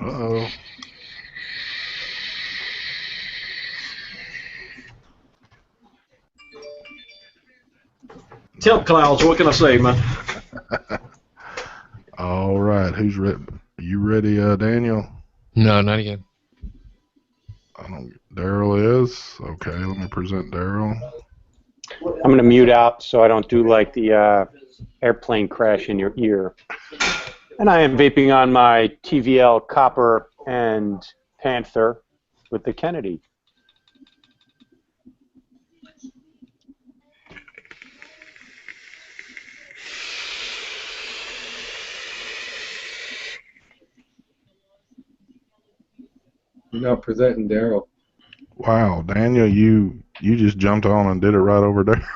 Uh-oh. Temp clouds, what can I say, man? All right. Who's ready? You ready, Daniel? No, not yet. Daryl is. Okay, let me present Daryl. I'm going to mute out so I don't do like the airplane crash in your ear. And I am vaping on my TVL Copper and Panther with the Kennedy. You're not presenting Daryl. Wow, Daniel, you just jumped on and did it right over there.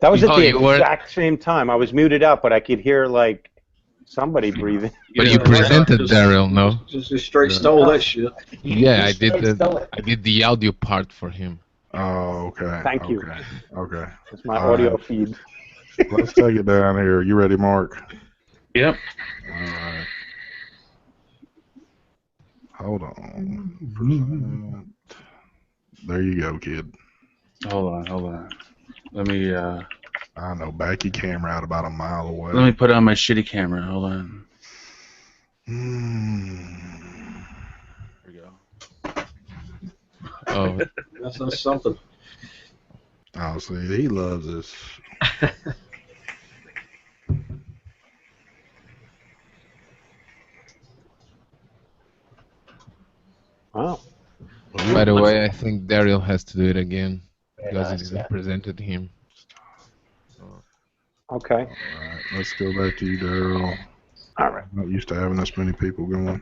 That was at Oh, the you weren't- exact same time. I was muted out, but I could hear like somebody breathing. But you presented Just- Daryl, no? Just straight stole that shit. Yeah, I did the audio part for him. Oh, okay. Thank you. Okay. It's my All audio right. feed. Let's take it down here. You ready, Mark? Yep. All right. Hold on. Present. There you go, kid. Hold on. Let me I know. Back your camera out about a mile away. let me put on my shitty camera. Hold on. Here we go. Oh, That's something. Oh, see, he loves this. Wow. by the way, I think Daryl has to do it again because nice, it isn't yeah. presented him. Okay. All right, let's go back to you, Daryl. All right. I'm not used to having this many people going.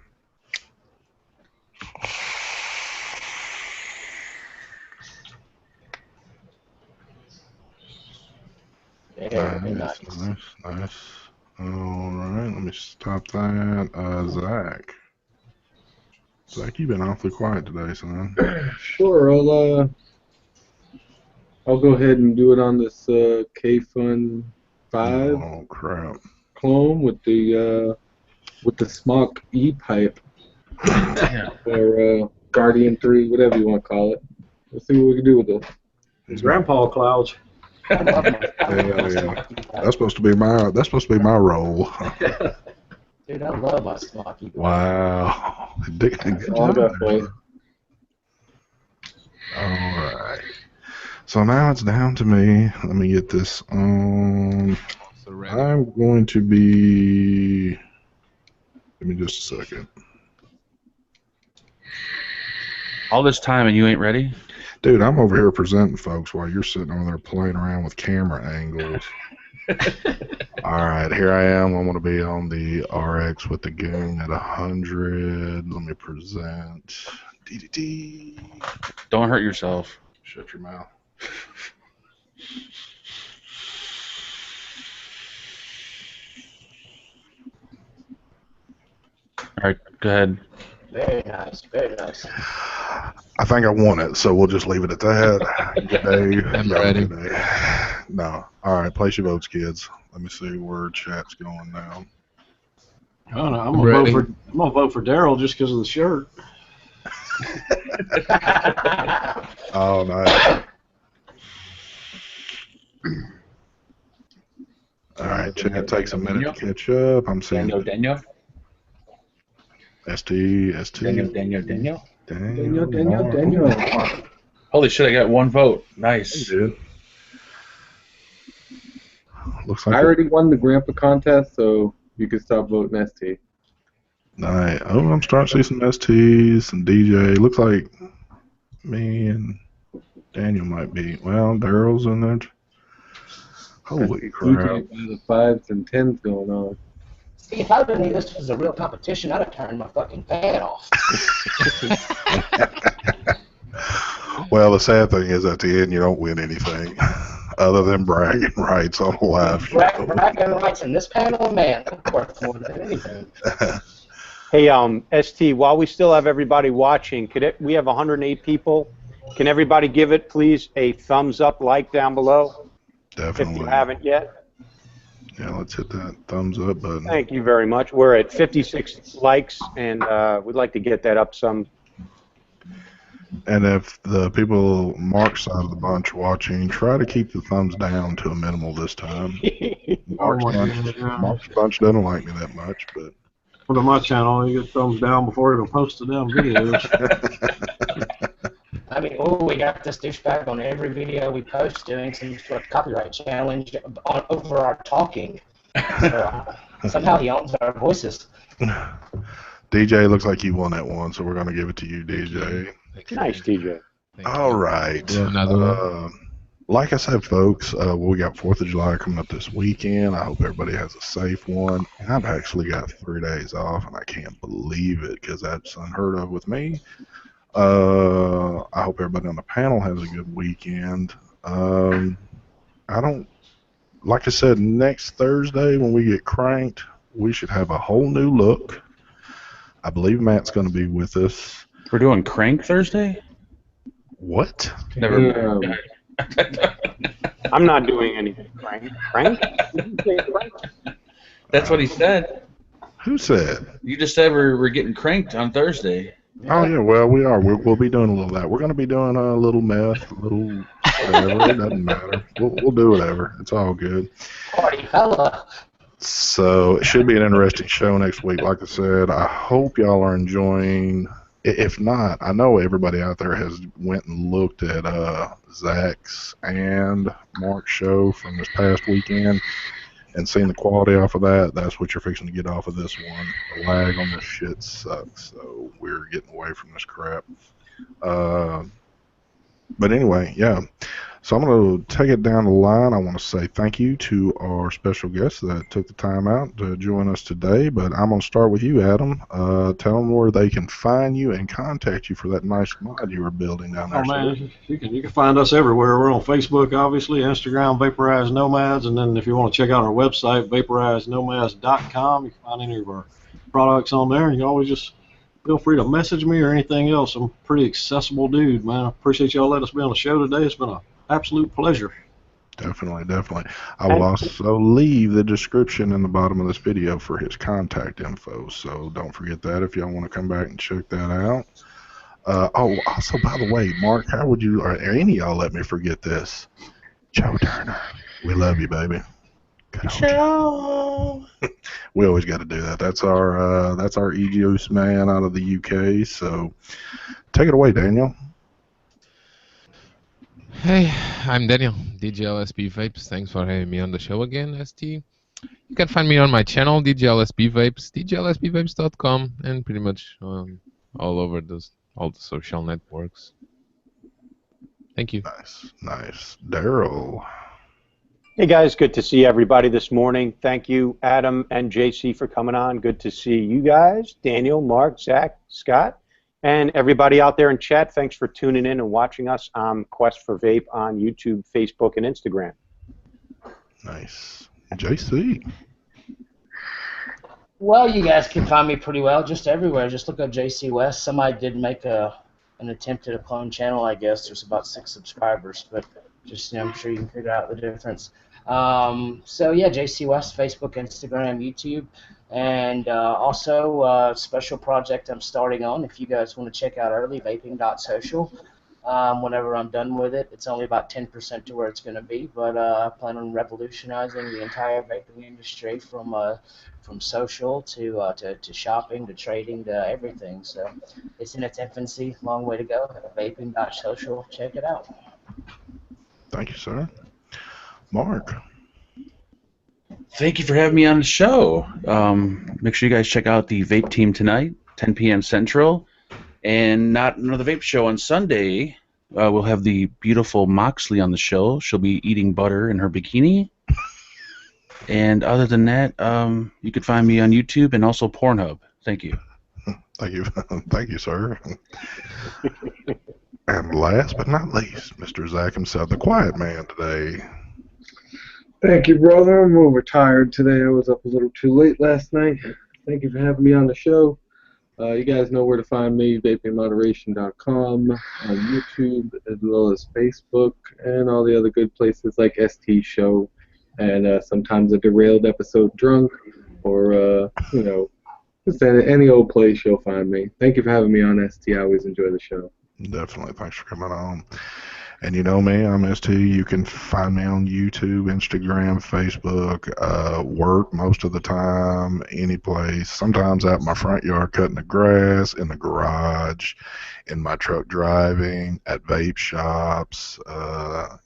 Very nice. Nice. All right, let me stop that. Zach, you've been awfully quiet today, son. Sure, I'll go ahead and do it on this K-Fun 5 Oh crap! clone with the Smock E-pipe or Guardian 3, whatever you want to call it. Let's see what we can do with it. These grandpa clouds. I love my Yeah. That's supposed to be my role. Dude, I love my smoky. Wow. Good All I job got for there. you. All right. So now it's down to me. Let me get this on. So ready. I'm going to be. Give me just a second. All this time and you ain't ready? Dude, I'm over here presenting folks while you're sitting over there playing around with camera angles. All right, here I am. I'm going to be on the RX with the goon at 100. Let me present. DDT. Don't hurt yourself. Shut your mouth. All right, go ahead. Very nice, very nice. I think I won it, so we'll just leave it at that. Good day. I'm Y'all have a ready. good day. No. All right, place your votes, kids. Let me see where chat's going now. I don't know, I'm Ready. gonna vote for Daryl just because of the shirt. Oh, nice. All right, chat takes a minute to catch up. I'm seeing Daniel. ST. Daniel. Daniel. Holy shit, I got one vote. Nice. Dude. Looks I like already won the grandpa contest, so you can stop voting ST. nice. Oh, I'm starting to see some STs, some DJ. Looks like me and Daniel might be. Well, Daryl's in there. Holy crap. DJ by the 5s and 10s going on. See, if I knew this was a real competition, I'd have turned my fucking fan off. Well, the sad thing is at the end you don't win anything other than bragging rights on a live show. Bragging rights in this panel, man, that's worth more than anything. Hey, ST, while we still have everybody watching, we have 108 people. Can everybody give it, please, a thumbs up, like down below, Definitely. if you haven't yet? Yeah, let's hit that thumbs up button. Thank you very much. We're at 56 likes, and we'd like to get that up some. And if the people Mark's side of the bunch watching, try to keep the thumbs down to a minimal this time. Mark's bunch doesn't like me that much, but Put on my channel, you get thumbs down before it'll post the damn videos. I mean, oh, we got this douchebag on every video we post doing some sort of copyright challenge over our talking. So, somehow he owns our voices. DJ, looks like you won that one, so we're going to give it to you, DJ. Nice, DJ. All right. Another one. Like I said, folks, we got 4th of July coming up this weekend. I hope everybody has a safe one. And I've actually got 3 days off, and I can't believe it because that's unheard of with me. I hope everybody on the panel has a good weekend. Like I said, next Thursday when we get cranked, we should have a whole new look. I believe Matt's going to be with us. We're doing Crank Thursday? What? Never Yeah. I'm not doing anything. Frank? That's what he said. Who said? You just said we're getting cranked on Thursday. Oh, yeah, well, we are. We'll be doing a little of that. We're going to be doing a little meth, a little whatever. It doesn't matter. We'll do whatever. It's all good. Party fella. So it should be an interesting show next week. Like I said, I hope y'all are enjoying. If not, I know everybody out there has went and looked at Zach's and Mark's show from this past weekend and seen the quality off of that. That's what you're fixing to get off of this one. The lag on this shit sucks, so we're getting away from this crap. But anyway, yeah. So I'm going to take it down the line. I want to say thank you to our special guests that took the time out to join us today. But I'm going to start with you, Adam. Tell them where they can find you and contact you for that nice mod you were building down there. Oh man, you can find us everywhere. We're on Facebook, obviously, Instagram, Vaporized Nomads, and then if you want to check out our website, vaporizednomads.com, you can find any of our products on there. And you always just feel free to message me or anything else. I'm a pretty accessible dude, man. I appreciate y'all letting us be on the show today. It's been an absolute pleasure. Definitely. I will also leave the description in the bottom of this video for his contact info, so don't forget that if y'all want to come back and check that out. Also, by the way, Mark, how would you, or any of y'all let me forget this? Joe Turner. We love you, baby. Good on you. Show. We always got to do that. That's our e-juice man out of the UK. So take it away, Daniel. Hey, I'm Daniel, DJLSB Vapes. Thanks for having me on the show again, ST. You can find me on my channel, DJLSB Vapes, djlsbvapes.com, and pretty much all over all the social networks. Thank you. Nice. Daryl. Hey guys, good to see everybody this morning. Thank you, Adam and JC, for coming on. Good to see you guys, Daniel, Mark, Zach, Scott, and everybody out there in chat. Thanks for tuning in and watching us on Quest for Vape on YouTube, Facebook, and Instagram. Nice. JC. Well, you guys can find me pretty well just everywhere. Just look up JC West. Somebody did make an attempt at a clone channel, I guess. There's about 6 subscribers, but just I'm sure you can figure out the difference. So yeah, JC West, Facebook, Instagram, YouTube, and also a special project I'm starting on. If you guys want to check out early, vaping.social. Whenever I'm done with it, it's only about 10% to where it's going to be, but I plan on revolutionizing the entire vaping industry from social to shopping to trading to everything. So it's in its infancy, long way to go. Vaping.social, check it out. Thank you, sir. Mark. Thank you for having me on the show. Make sure you guys check out the Vape Team tonight, 10 p.m. Central. And not another vape show on Sunday. We'll have the beautiful Moxley on the show. She'll be eating butter in her bikini. And other than that, you can find me on YouTube and also Pornhub. Thank you. Thank you. Thank you, sir. And last but not least, Mr. Zach himself, the quiet man today. Thank you, brother. I'm overtired today. I was up a little too late last night. Thank you for having me on the show. You guys know where to find me, vapingmoderation.com, on YouTube, as well as Facebook, and all the other good places like ST Show, and sometimes a derailed episode drunk, or, just any old place you'll find me. Thank you for having me on, ST. I always enjoy the show. Definitely. Thanks for coming on. And you know me, I'm ST. You can find me on YouTube, Instagram, Facebook, work most of the time, any place. Sometimes out in my front yard cutting the grass, in the garage, in my truck driving, at vape shops,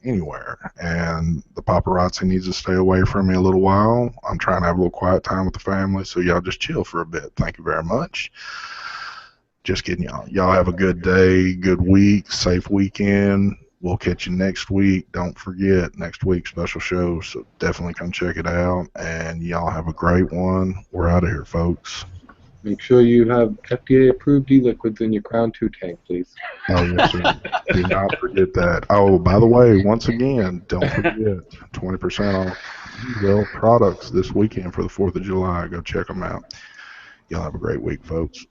anywhere. And the paparazzi needs to stay away from me a little while. I'm trying to have a little quiet time with the family, so y'all just chill for a bit. Thank you very much. Just kidding, y'all. Y'all have a good day, good week, safe weekend. We'll catch you next week. Don't forget, next week's special show, so definitely come check it out. And y'all have a great one. We're out of here, folks. Make sure you have FDA-approved e-liquids in your Crown 2 tank, please. Oh, yes, sir. Do not forget that. Oh, by the way, once again, don't forget, 20% off e-will products this weekend for the 4th of July. Go check them out. Y'all have a great week, folks.